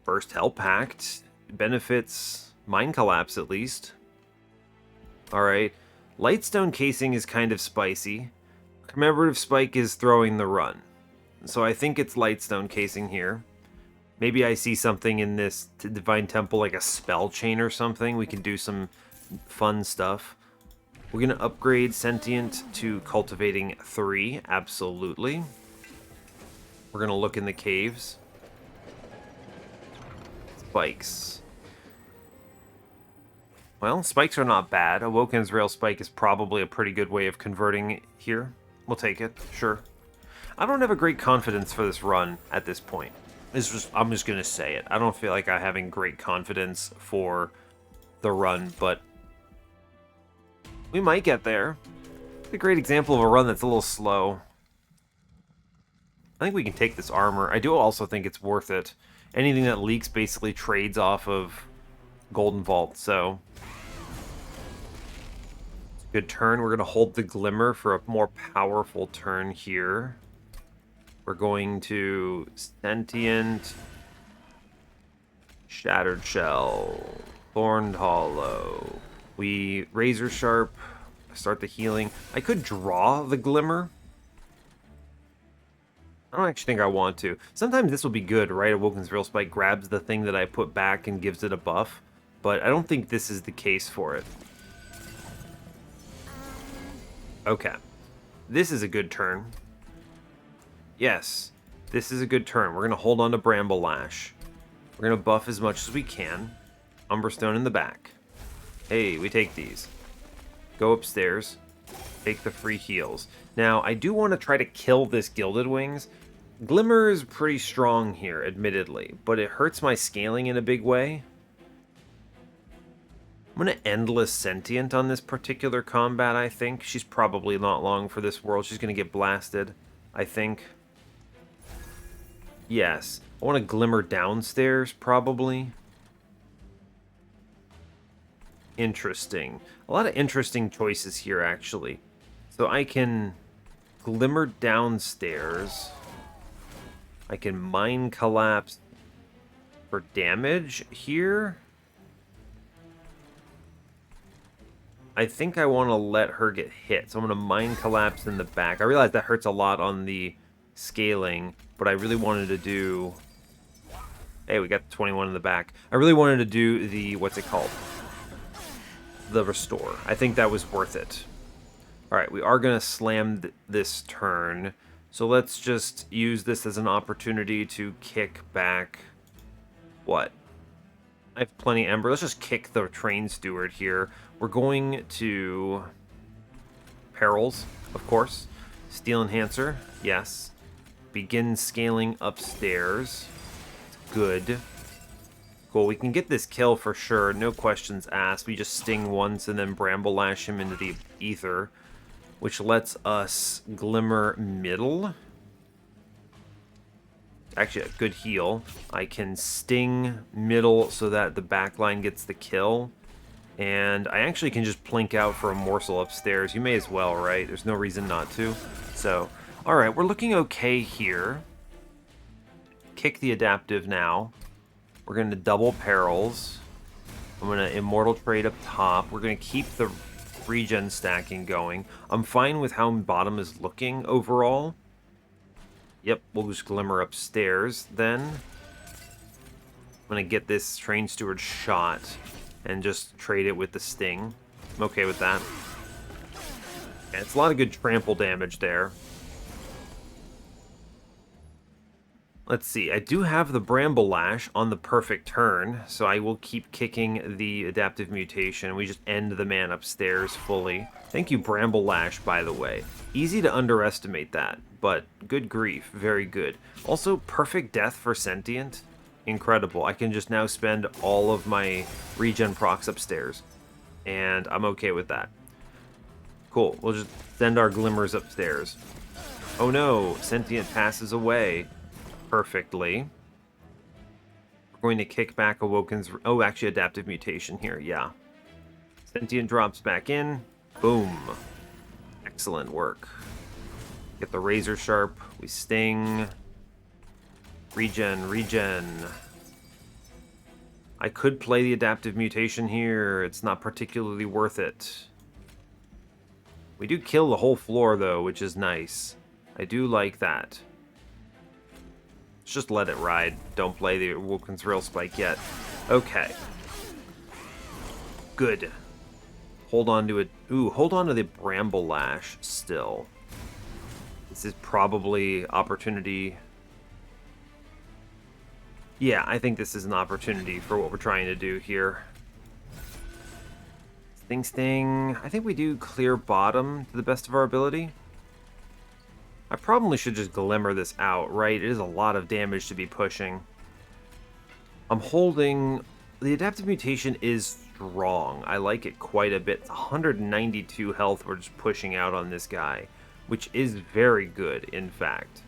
first Hell Pact. Benefits Mind Collapse, at least. Alright. Lightstone Casing is kind of spicy. Commemorative Spike is throwing the run. So I think it's Lightstone Casing here. Maybe I see something in this Divine Temple, like a spell chain or something. We can do some fun stuff. We're going to upgrade Sentient to Cultivating 3. Absolutely. We're going to look in the caves. Spikes. Well, spikes are not bad. Awoken's Rail Spike is probably a pretty good way of converting here. We'll take it, sure. I don't have a great confidence for this run at this point. I'm just going to say it. I don't feel like I'm having great confidence for the run, but we might get there. It's a great example of a run that's a little slow. I think we can take this armor. I do also think it's worth it. Anything that leaks basically trades off of Golden Vault, so it's a good turn. We're going to hold the Glimmer for a more powerful turn here. We're going to Sentient, Shattered Shell, Thorned Hollow. We Razor Sharp, start the healing. I could draw the Glimmer. I don't actually think I want to. Sometimes this will be good, right? Awoken's Rail Spike grabs the thing that I put back and gives it a buff. But I don't think this is the case for it. Okay. This is a good turn. Yes, this is a good turn. We're going to hold on to Bramble Lash. We're going to buff as much as we can. Umbra Stone in the back. Hey, we take these. Go upstairs. Take the free heals. Now, I do want to try to kill this Gilded Wings. Glimmer is pretty strong here, admittedly, but it hurts my scaling in a big way. I'm going to Endless Sentient on this particular combat, I think. She's probably not long for this world. She's going to get blasted, I think. Yes. I want to Glimmer downstairs, probably. Interesting. A lot of interesting choices here, actually. So I can Glimmer downstairs. I can Mind Collapse for damage here. I think I want to let her get hit. So I'm going to Mind Collapse in the back. I realize that hurts a lot on the scaling, but I really wanted to do... Hey, we got 21 in the back. I really wanted to do the... What's it called? The Restore. I think that was worth it. Alright, we are going to slam this turn. So let's just use this as an opportunity to kick back... What? I have plenty of Ember. Let's just kick the Train Steward here. We're going to... Perils, of course. Steel Enhancer, yes. Begin scaling upstairs. Good. Cool, we can get this kill for sure, no questions asked. We just sting once and then Bramble Lash him into the ether, which lets us Glimmer middle. Actually, a good heal. I can sting middle so that the backline gets the kill. And I actually can just plink out for a morsel upstairs. You may as well, right? There's no reason not to. So, alright, we're looking okay here. Kick the adaptive now. We're going to double perils. I'm going to immortal trade up top. We're going to keep the regen stacking going. I'm fine with how bottom is looking overall. Yep, we'll just Glimmer upstairs then. I'm going to get this Train Steward shot and just trade it with the Sting. I'm okay with that. Yeah, it's a lot of good trample damage there. Let's see, I do have the Bramble Lash on the perfect turn, so I will keep kicking the Adaptive Mutation. We just end the man upstairs fully. Thank you, Bramble Lash, by the way. Easy to underestimate that, but good grief, very good. Also, perfect death for Sentient. Incredible. I can just now spend all of my regen procs upstairs, and I'm okay with that. Cool, we'll just send our Glimmers upstairs. Oh no, Sentient passes away. Perfectly. We're going to kick back Awoken's... Oh, actually, Adaptive Mutation here, yeah. Sentient drops back in. Boom. Excellent work. Get the Razor Sharp. We sting. Regen, regen. I could play the Adaptive Mutation here. It's not particularly worth it. We do kill the whole floor, though, which is nice. I do like that. Just let it ride. Don't play the Awoken's Rail Spike yet. Okay. Good. Hold on to it. Ooh, hold on to the Bramble Lash still. This is probably opportunity. Yeah, I think this is an opportunity for what we're trying to do here. Sting, sting. I think we do clear bottom to the best of our ability. I probably should just Glimmer this out, right? It is a lot of damage to be pushing. I'm holding... The Adaptive Mutation is strong. I like it quite a bit. It's 192 health we're just pushing out on this guy, which is very good, in fact.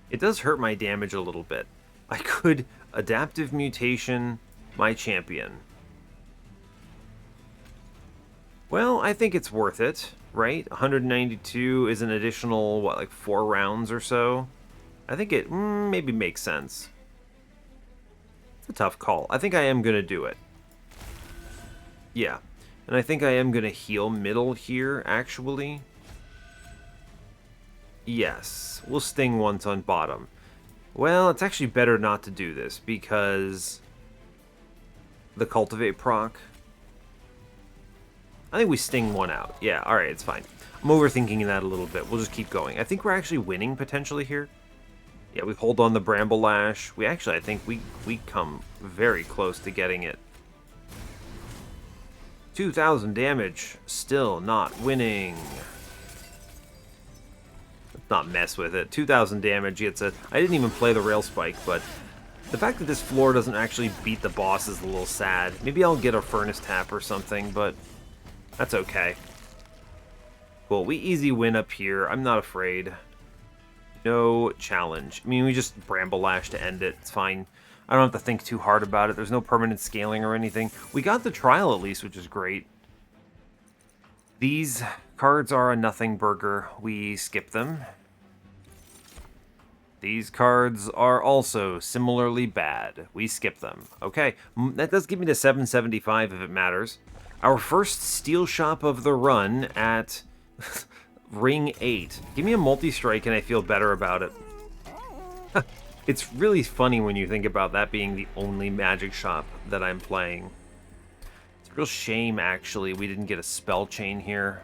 It does hurt my damage a little bit. I could Adaptive Mutation my champion. Well, I think it's worth it. Right? 192 is an additional, what, like 4 rounds or so? I think it maybe makes sense. It's a tough call. I think I am going to do it. Yeah. And I think I am going to heal middle here, actually. Yes. We'll sting once on bottom. Well, it's actually better not to do this, because the Cultivate proc... I think we sting one out. Yeah, alright, it's fine. I'm overthinking that a little bit. We'll just keep going. I think we're actually winning, potentially, here. Yeah, we hold on the Bramble Lash. We actually, I think we come very close to getting it. 2,000 damage. Still not winning. Let's not mess with it. 2,000 damage gets a... I didn't even play the Rail Spike, but... The fact that this floor doesn't actually beat the boss is a little sad. Maybe I'll get a Furnace Tap or something, but... That's okay. Cool, we easy win up here. I'm not afraid. No challenge. I mean, we just Bramble Lash to end it. It's fine. I don't have to think too hard about it. There's no permanent scaling or anything. We got the trial at least, which is great. These cards are a nothing burger. We skip them. These cards are also similarly bad. We skip them. Okay, that does give me to 775 if it matters. Our first steel shop of the run at Ring 8. Give me a multi-strike and I feel better about it. It's really funny when you think about that being the only magic shop that I'm playing. It's a real shame, actually, we didn't get a spell chain here.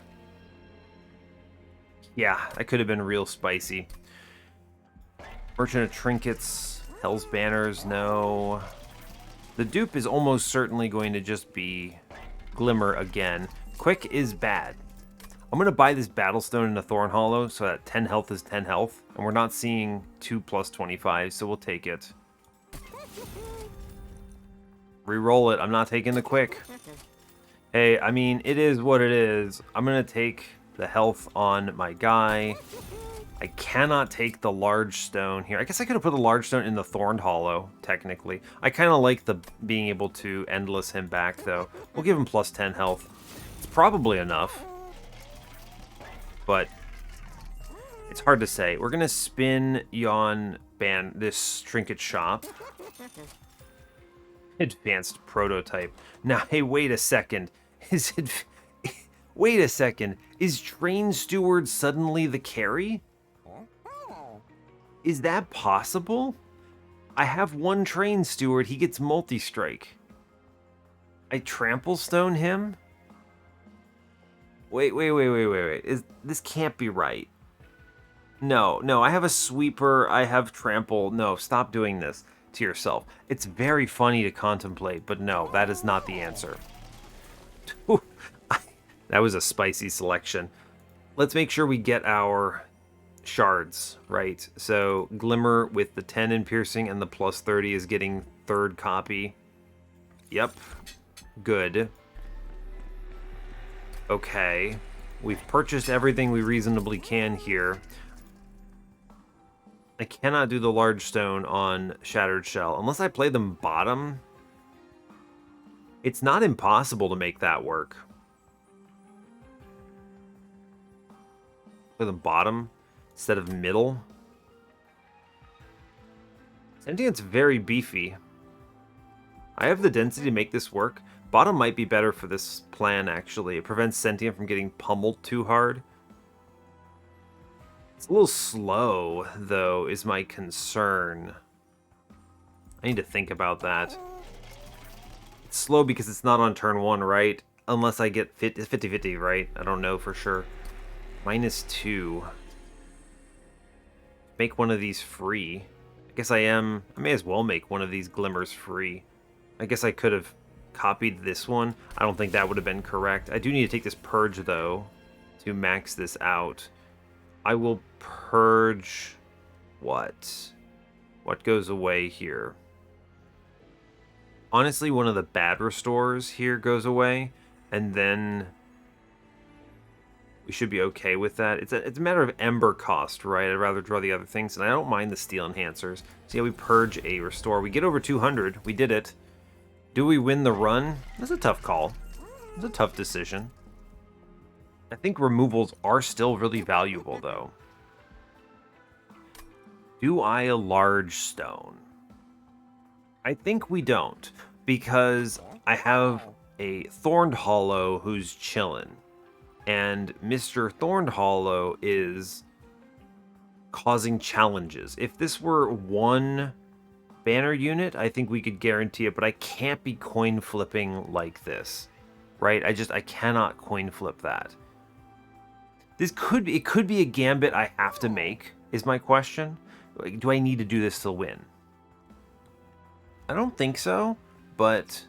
Yeah, that could have been real spicy. Merchant of Trinkets, Hell's Banners, no. The dupe is almost certainly going to just be Glimmer again. Quick is bad. I'm going to buy this Battlestone in a Thorn Hollow so that 10 health is 10 health. And we're not seeing 2 plus 25, so we'll take it. Re-roll it. I'm not taking the quick. Hey, I mean, it is what it is. I'm going to take the health on my guy. I cannot take the large stone here. I guess I could have put the large stone in the Thorned Hollow, technically. I kind of like the being able to endless him back, though. We'll give him plus 10 health. It's probably enough. But it's hard to say. We're going to spin Yon ban this trinket shop. Advanced prototype. Now, hey, wait a second. Wait a second. Is Train Steward suddenly the carry? Is that possible? I have one Train Steward. He gets multi-strike. I trample stone him? Wait. This can't be right. No, I have a sweeper. I have trample. No, stop doing this to yourself. It's very funny to contemplate, but no, that is not the answer. That was a spicy selection. Let's make sure we get our shards, right? So Glimmer with the 10 in piercing and the plus 30 is getting third copy. Yep. Good. Okay. We've purchased everything we reasonably can here. I cannot do the large stone on Shattered Shell. Unless I play them bottom. It's not impossible to make that work. Play them bottom instead of middle. Sentient's very beefy. I have the density to make this work. Bottom might be better for this plan, actually. It prevents Sentient from getting pummeled too hard. It's a little slow, though, is my concern. I need to think about that. It's slow because it's not on turn 1, right? Unless I get 50-50, right? I don't know for sure. -2. Make one of these free. I guess I may as well make one of these glimmers free. I guess I could have copied this one. I don't think that would have been correct. I do need to take this purge, though, to max this out. I will purge what? What goes away here? Honestly, one of the bad restores here goes away, and then we should be okay with that. It's a matter of ember cost, right? I'd rather draw the other things, and I don't mind the steel enhancers. So yeah, we purge a restore. We get over 200. We did it. Do we win the run? That's a tough call. It's a tough decision. I think removals are still really valuable, though. Do I a large stone? I think we don't, because I have a Thorned Hollow who's chillin', and Mr. Thorned Hollow is causing challenges. If this were one banner unit, I think we could guarantee it, but I can't be coin flipping like this, right? I cannot coin flip that. It could be a gambit I have to make, is my question. Like, do I need to do this to win? I don't think so, but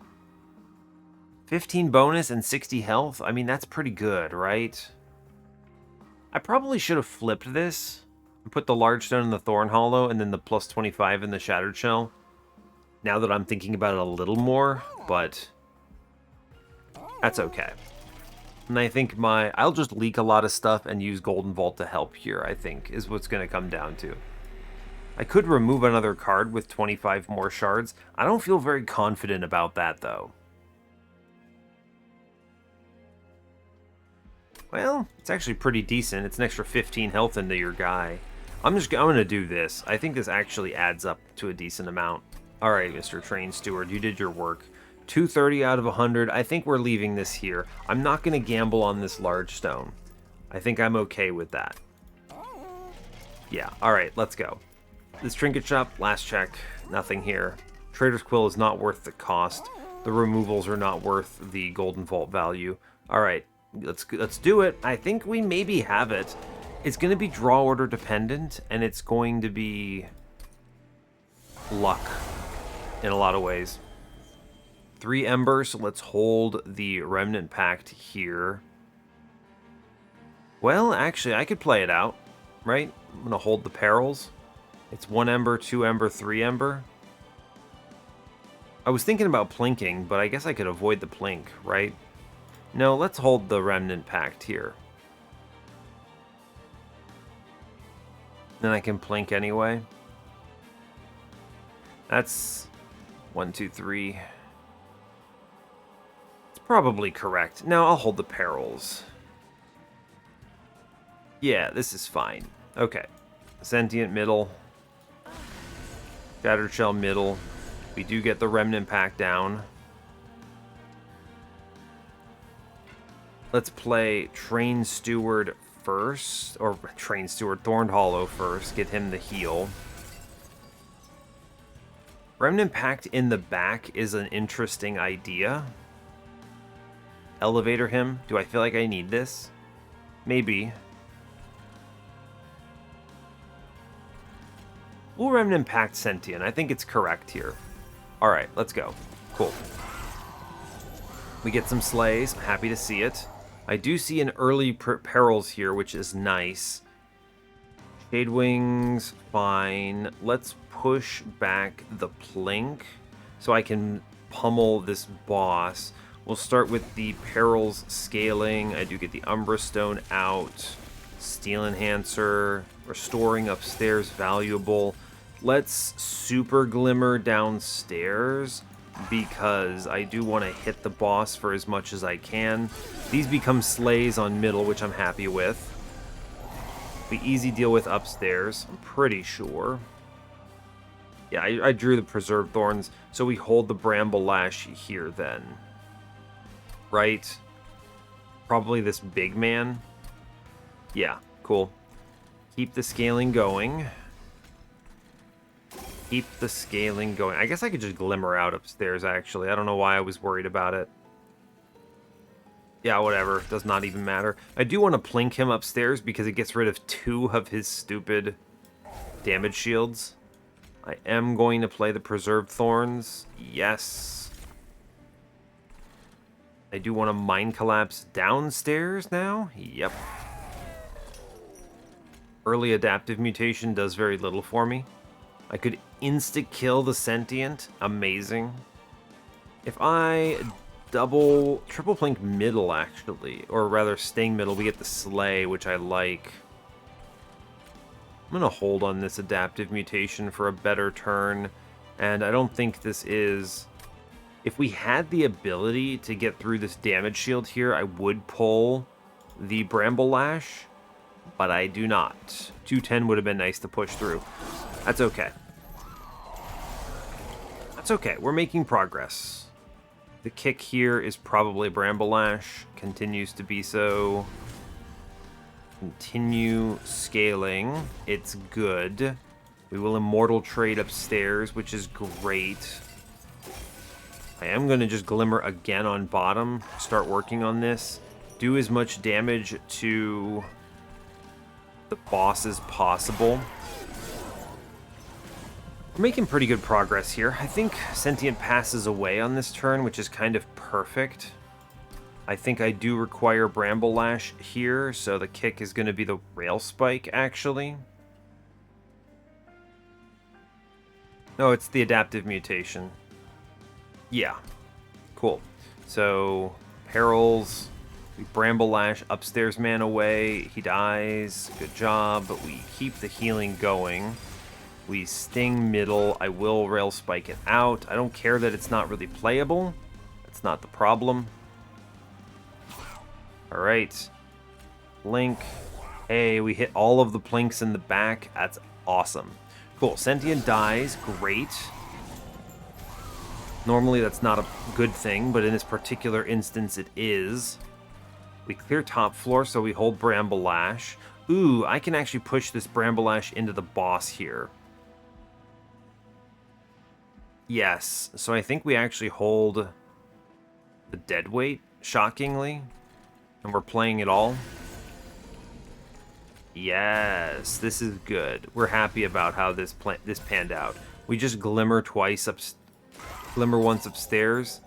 15 bonus and 60 health, I mean, that's pretty good, right? I probably should have flipped this and put the large stone in the Thorn Hollow and then the plus 25 in the Shattered Shell. Now that I'm thinking about it a little more, but that's okay. And I think I'll just leak a lot of stuff and use Golden Vault to help here, I think, is what's going to come down to. I could remove another card with 25 more shards. I don't feel very confident about that, though. Well, it's actually pretty decent. It's an extra 15 health into your guy. I'm going to do this. I think this actually adds up to a decent amount. All right, Mr. Train Steward, you did your work. 230 out of 100. I think we're leaving this here. I'm not going to gamble on this large stone. I think I'm okay with that. Yeah, all right, let's go. This trinket shop, last check, nothing here. Trader's Quill is not worth the cost. The removals are not worth the Golden Vault value. All right, let's do it. I think we maybe have it. It's going to be draw order dependent, and it's going to be luck in a lot of ways. 3 embers, so let's hold the Remnant Pact here. Well, actually, I could play it out, right? I'm going to hold the perils. It's 1 ember, 2 ember, 3 ember. I was thinking about plinking, but I guess I could avoid the plink, right? No, let's hold the Remnant Pact here. Then I can plink anyway. That's 1, 2, 3. It's probably correct. No, I'll hold the perils. Yeah, this is fine. Okay. Sentient middle. Shattered Shell middle. We do get the Remnant Pack down. Let's play Train Steward first. Or Train Steward, Thorned Hollow first. Get him the heal. Remnant Pact in the back is an interesting idea. Elevator him. Do I feel like I need this? Maybe. We'll Remnant Pact Sentient. I think it's correct here. Alright, let's go. Cool. We get some slays. I'm happy to see it. I do see an early perils here, which is nice. Shadewings, fine. Let's push back the plink so I can pummel this boss. We'll start with the perils scaling. I do get the Umbra Stone out. Steel Enhancer. Restoring upstairs, valuable. Let's Super Glimmer downstairs because I do want to hit the boss for as much as I can. These become slays on middle, which I'm happy with. We easy deal with upstairs, I'm pretty sure. Yeah, I drew the Preserved Thorns, so we hold the Bramble Lash here then. Right? Probably this big man. Yeah, cool. Keep the scaling going. Keep the scaling going. I guess I could just Glimmer out upstairs, actually. I don't know why I was worried about it. Yeah, whatever. Does not even matter. I do want to plink him upstairs because it gets rid of 2 of his stupid damage shields. I am going to play the Preserved Thorns. Yes. I do want to Mind Collapse downstairs now. Yep. Early Adaptive Mutation does very little for me. I could insta-kill the Sentient. Amazing. If I triple plink middle, actually, or rather staying middle, we get the Slay, which I like. I'm going to hold on this Adaptive Mutation for a better turn, and I don't think this is... If we had the ability to get through this damage shield here, I would pull the Bramble Lash, but I do not. 210 would have been nice to push through. That's okay. That's okay. We're making progress. The kick here is probably Bramble Lash. Continues to be so. Continue scaling. It's good. We will Immortal Trade upstairs, which is great. I am going to just Glimmer again on bottom. Start working on this. Do as much damage to the boss as possible. We're making pretty good progress here. I think Sentient passes away on this turn, which is kind of perfect. I think I do require Bramble Lash here, so the kick is going to be the Rail Spike, actually. No, it's the Adaptive Mutation. Yeah. Cool. So, Perils, we Bramble Lash upstairs man away. He dies. Good job. But we keep the healing going. We Sting middle. I will Rail Spike it out. I don't care that it's not really playable. That's not the problem. Alright. Blink. Hey, we hit all of the plinks in the back. That's awesome. Cool. Sentient dies. Great. Normally that's not a good thing, but in this particular instance it is. We clear top floor, so we hold Bramble Lash. Ooh, I can actually push this Bramble Lash into the boss here. Yes, so I think we actually hold the Deadweight, shockingly. And we're playing it all. Yes, this is good. We're happy about how this panned out. We just Glimmer twice Glimmer once upstairs.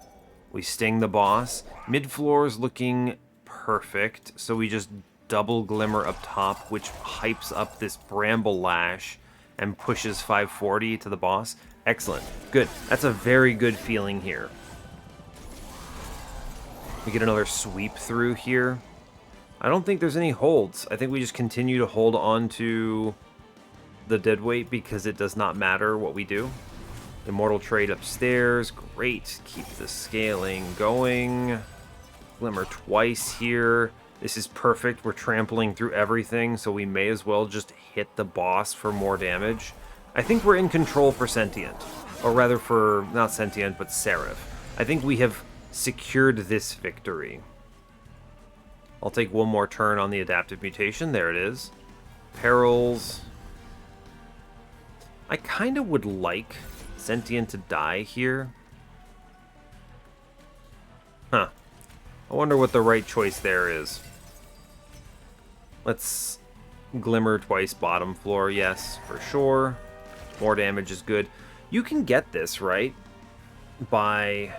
We Sting the boss. Mid-floor is looking perfect, so we just double Glimmer up top, which hypes up this Bramble Lash. and pushes 540 to the boss. Excellent. Good. That's a very good feeling here. We get another sweep through here. I don't think there's any holds. I think we just continue to hold on to the deadweight because it does not matter what we do. Immortal Trade upstairs. Great. Keep the scaling going. Glimmer twice here. This is perfect. We're trampling through everything, so we may as well just hit the boss for more damage. I think we're in control for Sentient. Or rather for, not Sentient, but Seraph. I think we have secured this victory. I'll take one more turn on the adaptive mutation. There it is. Perils. I kind of would like Sentient to die here. Huh. I wonder what the right choice there is. Let's Glimmer twice bottom floor. Yes, for sure. More damage is good. You can get this, right? By...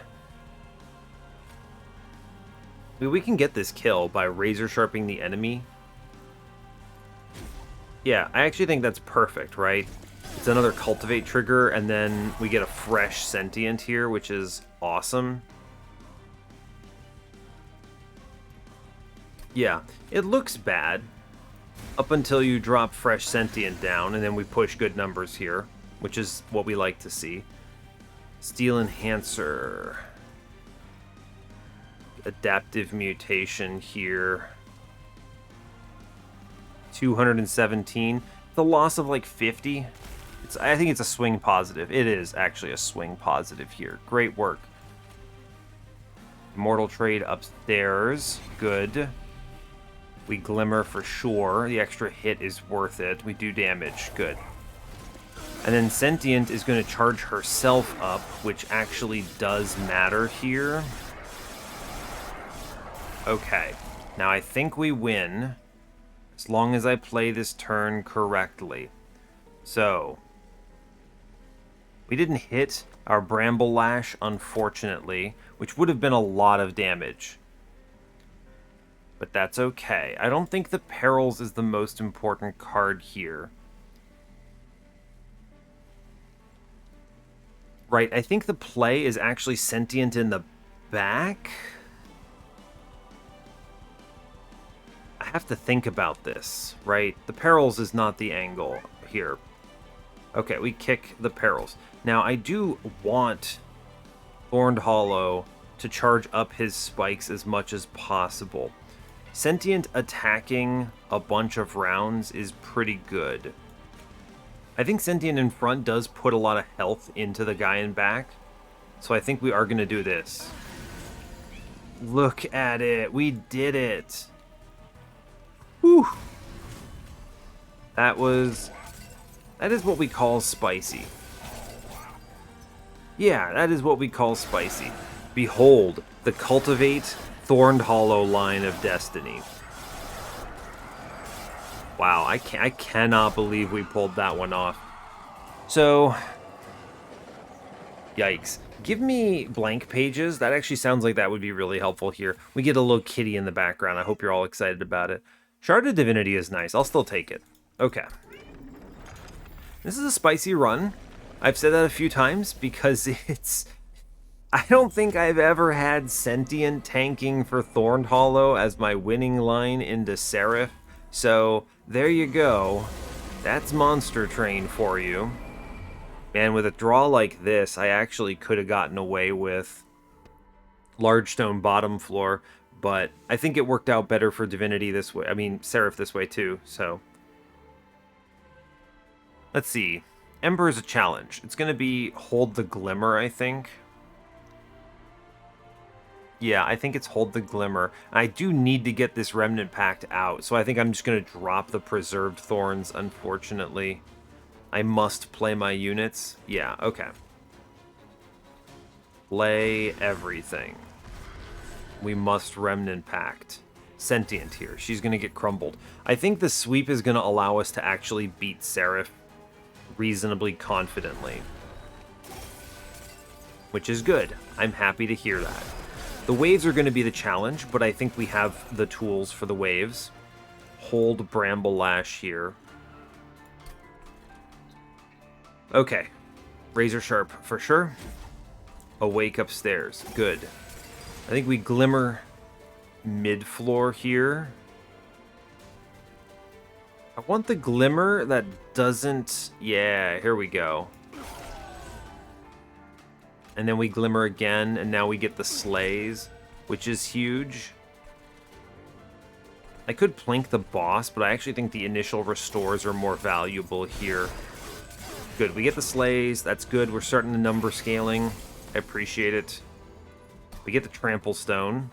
we can get this kill by razor sharpening the enemy. Yeah, I actually think that's perfect, right? It's another cultivate trigger, and then we get a fresh Sentient here, which is awesome. Yeah, it looks bad up until you drop fresh Sentient down, and then we push good numbers here, which is what we like to see. Steel Enhancer. Adaptive mutation here. 217. The loss of like 50. I think it's a swing positive. It is actually a swing positive here. Great work. Immortal Trade upstairs. Good. We Glimmer for sure. The extra hit is worth it. We do damage. Good. And then Sentient is going to charge herself up, which actually does matter here. Okay. Now I think we win as long as I play this turn correctly. So, we didn't hit our Bramble Lash, unfortunately, which would have been a lot of damage. But that's okay. I don't think the Perils is the most important card here. Right, I think the play is actually Sentient in the back. I have to think about this, right? The Perils is not the angle here. Okay, we kick the Perils. Now, I do want Thorned Hollow to charge up his spikes as much as possible. Sentient attacking a bunch of rounds is pretty good. I think Sentient in front does put a lot of health into the guy in back, so I think we are going to do this. Look at it. We did it. Whew. That is what we call spicy. Yeah, that is what we call spicy. Behold, the Cultivate Thorned Hollow line of destiny. Wow, I cannot believe we pulled that one off. So, yikes. Give me blank pages. That actually sounds like that would be really helpful here. We get a little kitty in the background. I hope you're all excited about it. Shard of Divinity is nice. I'll still take it. Okay. This is a spicy run. I've said that a few times because it's... I don't think I've ever had Sentient tanking for Thorned Hollow as my winning line into Seraph. So, there you go. That's Monster Train for you. And with a draw like this, I actually could have gotten away with Large Stone bottom floor, but I think it worked out better for Divinity this way. I mean, Seraph this way too, so. Let's see. Ember is a challenge. It's going to be Hold the Glimmer, I think. Yeah, I think it's Hold the Glimmer. I do need to get this Remnant Pact out, so I think I'm just going to drop the Preserved Thorns, unfortunately. I must play my units. Yeah, okay. Play everything. We must Remnant Pact. Sentient here. She's going to get crumbled. I think the sweep is going to allow us to actually beat Seraph reasonably confidently. Which is good. I'm happy to hear that. The waves are going to be the challenge, but I think we have the tools for the waves. Hold Bramble Lash here. Okay. Razor Sharp for sure. Awake upstairs. Good. I think we Glimmer mid-floor here. I want the Glimmer that doesn't... Yeah, here we go. And then we Glimmer again, and now we get the Slays, which is huge. I could Plink the boss, but I actually think the initial restores are more valuable here. Good, we get the Slays. That's good. We're starting the number scaling. I appreciate it. We get the Trample Stone.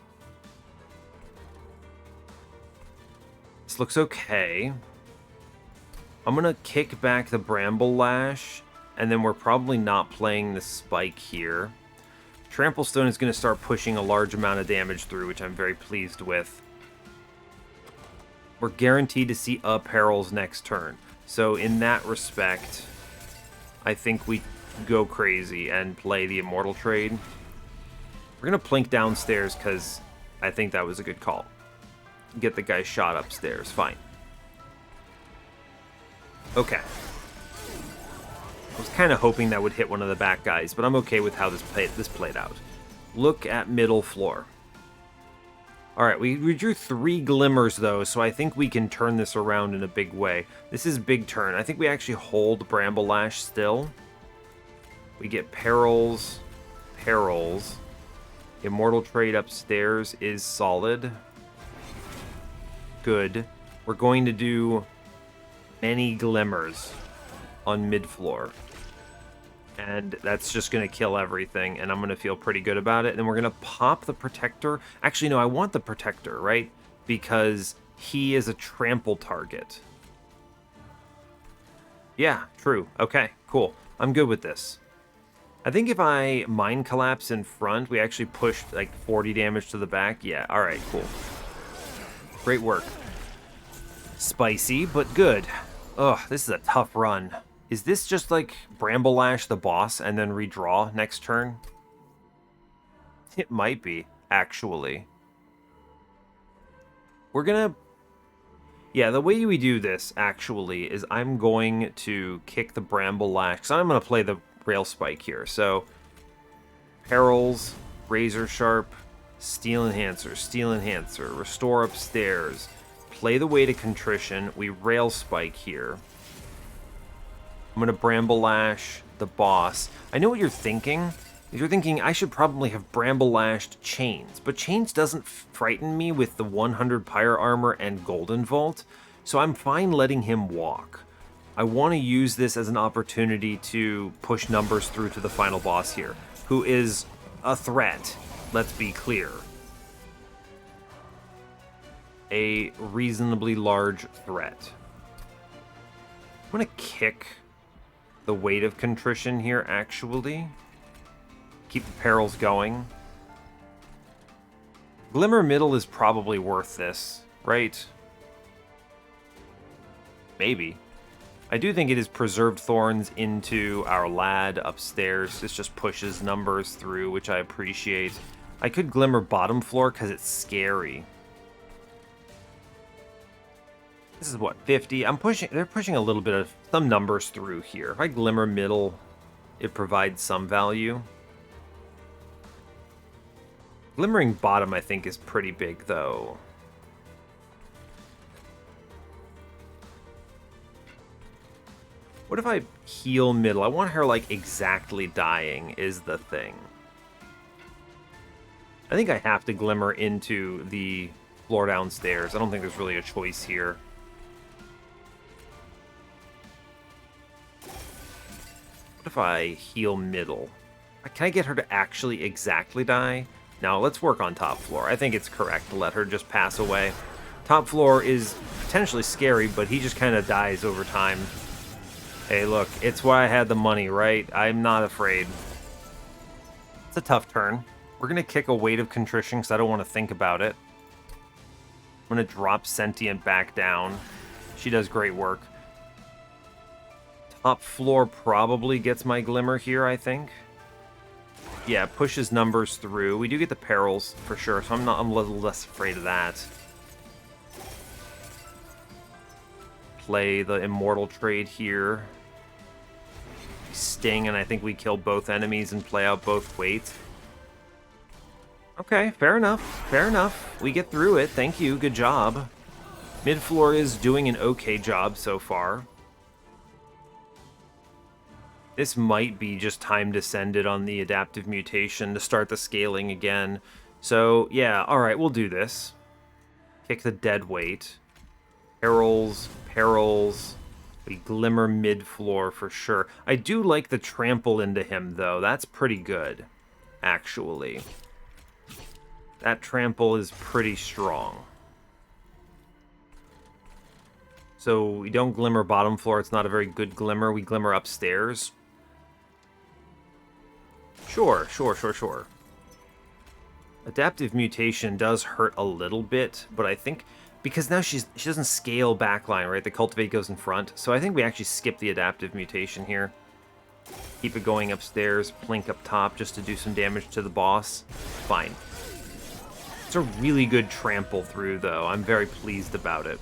This looks okay. I'm going to kick back the Bramble Lash, and then we're probably not playing the Spike here. Trample Stone is going to start pushing a large amount of damage through, which I'm very pleased with. We're guaranteed to see perils next turn. So in that respect, I think we go crazy and play the Immortal Trade. We're going to Plink downstairs because I think that was a good call. Get the guy shot upstairs. Fine. Okay. I was kind of hoping that would hit one of the back guys, but I'm okay with how this played out. Look at middle floor. Alright, we drew 3 Glimmers, though, so I think we can turn this around in a big way. This is big turn. I think we actually hold Bramble Lash still. We get Perils. Perils. Immortal Trade upstairs is solid. Good. We're going to do many Glimmers on mid-floor. And that's just going to kill everything, and I'm going to feel pretty good about it. And then we're going to pop the Protector. Actually, no, I want the Protector, right? Because he is a trample target. Yeah, true. Okay, cool. I'm good with this. I think if I Mind Collapse in front, we actually push like 40 damage to the back. Yeah, alright, cool. Great work. Spicy, but good. Ugh, this is a tough run. Is this just like Bramble Lash the boss and then redraw next turn? It might be, actually. We're gonna... Yeah, the way we do this, actually, is I'm going to kick the Bramble Lash, because I'm going to play the Rail Spike here. So, Perils, Razor Sharp, Steel Enhancer, Restore upstairs, play the Weight of Contrition, we Rail Spike here. I'm going to Bramble Lash the boss. I know what you're thinking. You're thinking I should probably have Bramble Lashed Chains, but Chains doesn't frighten me with the 100 Pyre Armor and Golden Vault, so I'm fine letting him walk. I want to use this as an opportunity to push numbers through to the final boss here, who is a threat, let's be clear. A reasonably large threat. I'm going to kick the Weight of Contrition here, actually. Keep the Perils going. Glimmer middle is probably worth this, right? Maybe. I do think it is preserved thorns into our lad upstairs. This just pushes numbers through, which I appreciate. I could Glimmer bottom floor because it's scary. This is what, 50? They're pushing a little bit of some numbers through here. If I Glimmer middle, it provides some value. Glimmering bottom, I think, is pretty big, though. What if I heal middle? I want her, like, exactly dying is the thing. I think I have to Glimmer into the floor downstairs. I don't think there's really a choice here. What if I heal middle? Can I get her to actually exactly die? Now, let's work on top floor. I think it's correct to let her just pass away. Top floor is potentially scary, but he just kind of dies over time. Hey, look, it's why I had the money, right? I'm not afraid. It's a tough turn. We're going to kick a Weight of Contrition because I don't want to think about it. I'm going to drop Sentient back down. She does great work. Top floor probably gets my Glimmer here, I think. Yeah, pushes numbers through. We do get the Perils for sure, so I'm a little less afraid of that. Play the Immortal Trade here. sting, and I think we kill both enemies and play out both weights. Okay, fair enough. Fair enough. We get through it. Thank you. Good job. Mid-floor is doing an okay job so far. This might be just time descended on the adaptive mutation to start the scaling again. So, yeah, alright, we'll do this. Kick the dead weight. Perils, perils. We glimmer mid-floor for sure. I do like the trample into him, though. That's pretty good, actually. That trample is pretty strong. So we don't glimmer bottom floor. It's not a very good glimmer. We glimmer upstairs. Sure. Adaptive mutation does hurt a little bit, but I think because now she doesn't scale backline, right? The cultivate goes in front, so I think we actually skip the adaptive mutation here. Keep it going upstairs, plink up top just to do some damage to the boss. Fine. It's a really good trample through, though. I'm very pleased about it.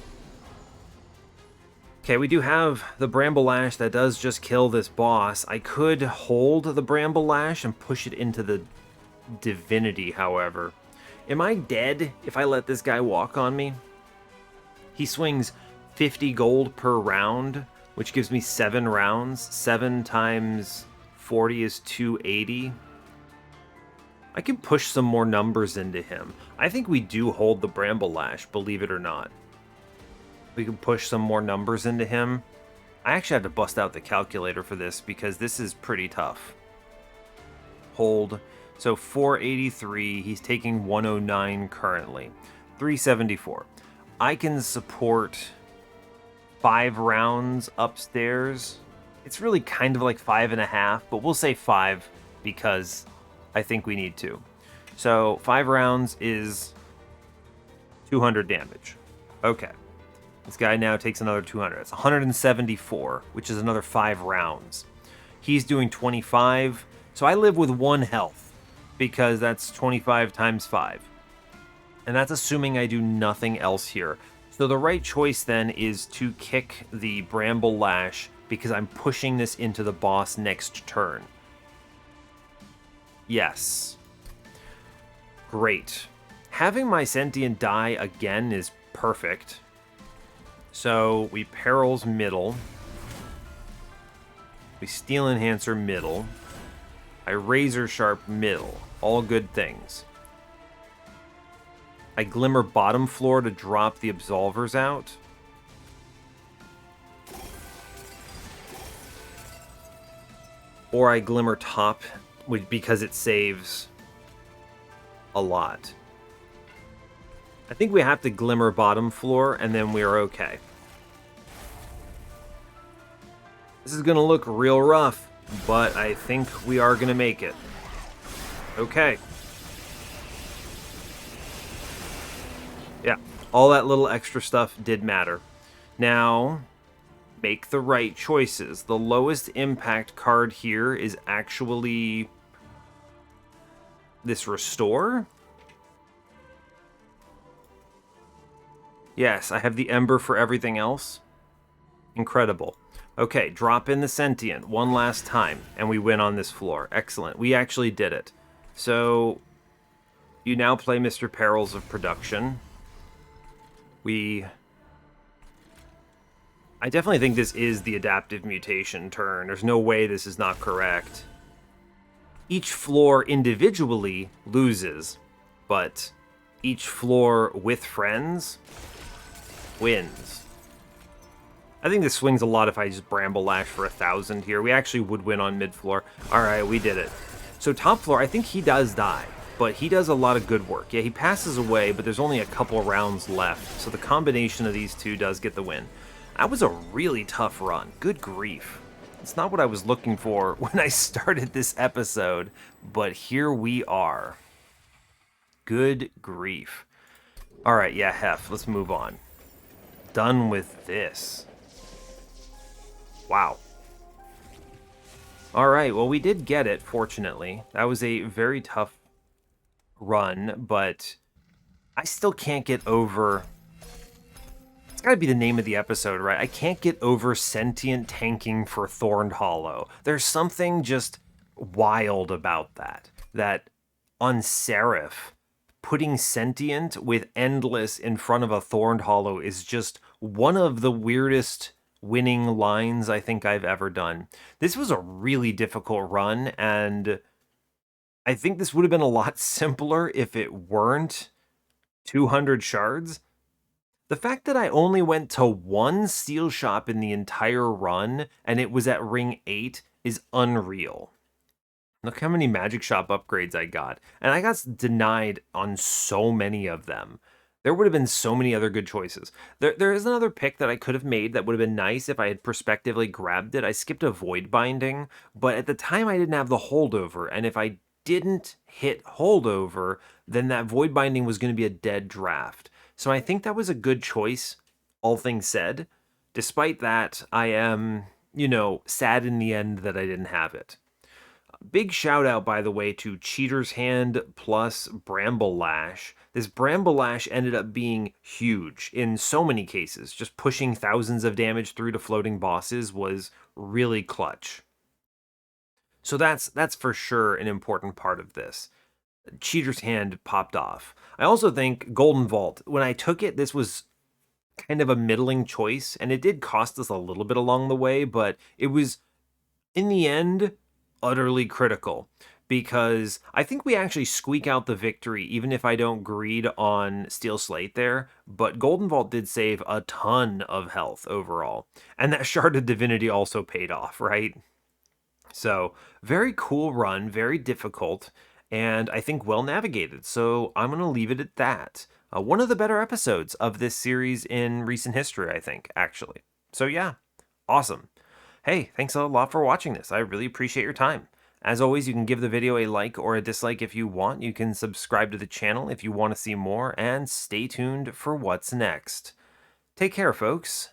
Okay, we do have the Bramble Lash that does just kill this boss. I could hold the Bramble Lash and push it into the Divinity, however. Am I dead if I let this guy walk on me? He swings 50 gold per round, which gives me 7 rounds. 7 times 40 is 280. I can push some more numbers into him. I think we do hold the Bramble Lash, believe it or not. We can push some more numbers into him. I actually have to bust out the calculator for this because this is pretty tough. Hold. So 483, he's taking 109 currently. 374. I can support 5 rounds upstairs. It's really kind of like 5.5, but we'll say 5 because I think we need to. So 5 rounds is 200 damage. Okay. This guy now takes another 200. It's 174, which is another 5 rounds. He's doing 25, so I live with 1 health, because that's 25 times 5. And that's assuming I do nothing else here. So the right choice then is to kick the Bramble Lash, because I'm pushing this into the boss next turn. Yes. Great. Having my Sentient die again is perfect. So we Perils middle. We Steel Enhancer middle. I Razor Sharp middle. All good things. I Glimmer bottom floor to drop the Absolvers out. Or I Glimmer top because it saves a lot. I think we have to Glimmer bottom floor, and then we are okay. This is going to look real rough, but I think we are going to make it. Okay. Yeah, all that little extra stuff did matter. Now, make the right choices. The lowest impact card here is actually this Restore. Yes, I have the Ember for everything else. Incredible. Okay, drop in the Sentient one last time, and we win on this floor. Excellent. We actually did it. So, you now play Mr. Perils of Production. I definitely think this is the adaptive mutation turn. There's no way this is not correct. Each floor individually loses, but each floor with friends wins. I think this swings a lot if I just Bramble Lash for 1,000 here. We actually would win on mid-floor. Alright, we did it. So top floor, I think he does die, but he does a lot of good work. Yeah, he passes away, but there's only a couple rounds left, so the combination of these two does get the win. That was a really tough run. Good grief. It's not what I was looking for when I started this episode, but here we are. Good grief. Alright, yeah, Hef, let's move on. Done with this. Wow. Alright, well, we did get it, fortunately. That was a very tough run, but I still can't get over gotta be the name of the episode, right? I can't get over Sentient tanking for Thorned Hollow. There's something just wild about that. That on Seraph, putting Sentient with Endless in front of a Thorned Hollow is just one of the weirdest winning lines I think I've ever done. This was a really difficult run, and I think this would have been a lot simpler if it weren't 200 shards. The fact that I only went to one steel shop in the entire run and it was at ring 8 is unreal. Look how many magic shop upgrades I got. And I got denied on so many of them. There would have been so many other good choices. There is another pick that I could have made that would have been nice if I had prospectively grabbed it. I skipped a void binding, but at the time I didn't have the holdover. And if I didn't hit holdover, then that void binding was going to be a dead draft. So I think that was a good choice, all things said. Despite that, I am, sad in the end that I didn't have it. Big shout out, by the way, to Cheater's Hand plus Bramble Lash. This Bramble Lash ended up being huge in so many cases. Just pushing thousands of damage through to floating bosses was really clutch. So that's for sure an important part of this. Cheater's Hand popped off. I also think Golden Vault, when I took it, this was kind of a middling choice, and it did cost us a little bit along the way, but it was, in the end, utterly critical, because I think we actually squeak out the victory even if I don't greed on Steel Slate there, but Golden Vault did save a ton of health overall, and that Shard of Divinity also paid off, right? So, very cool run, very difficult, and I think well navigated, so I'm going to leave it at that. One of the better episodes of this series in recent history, I think, actually. So yeah, awesome. Hey, thanks a lot for watching this. I really appreciate your time. As always, you can give the video a like or a dislike if you want. You can subscribe to the channel if you want to see more, and stay tuned for what's next. Take care, folks.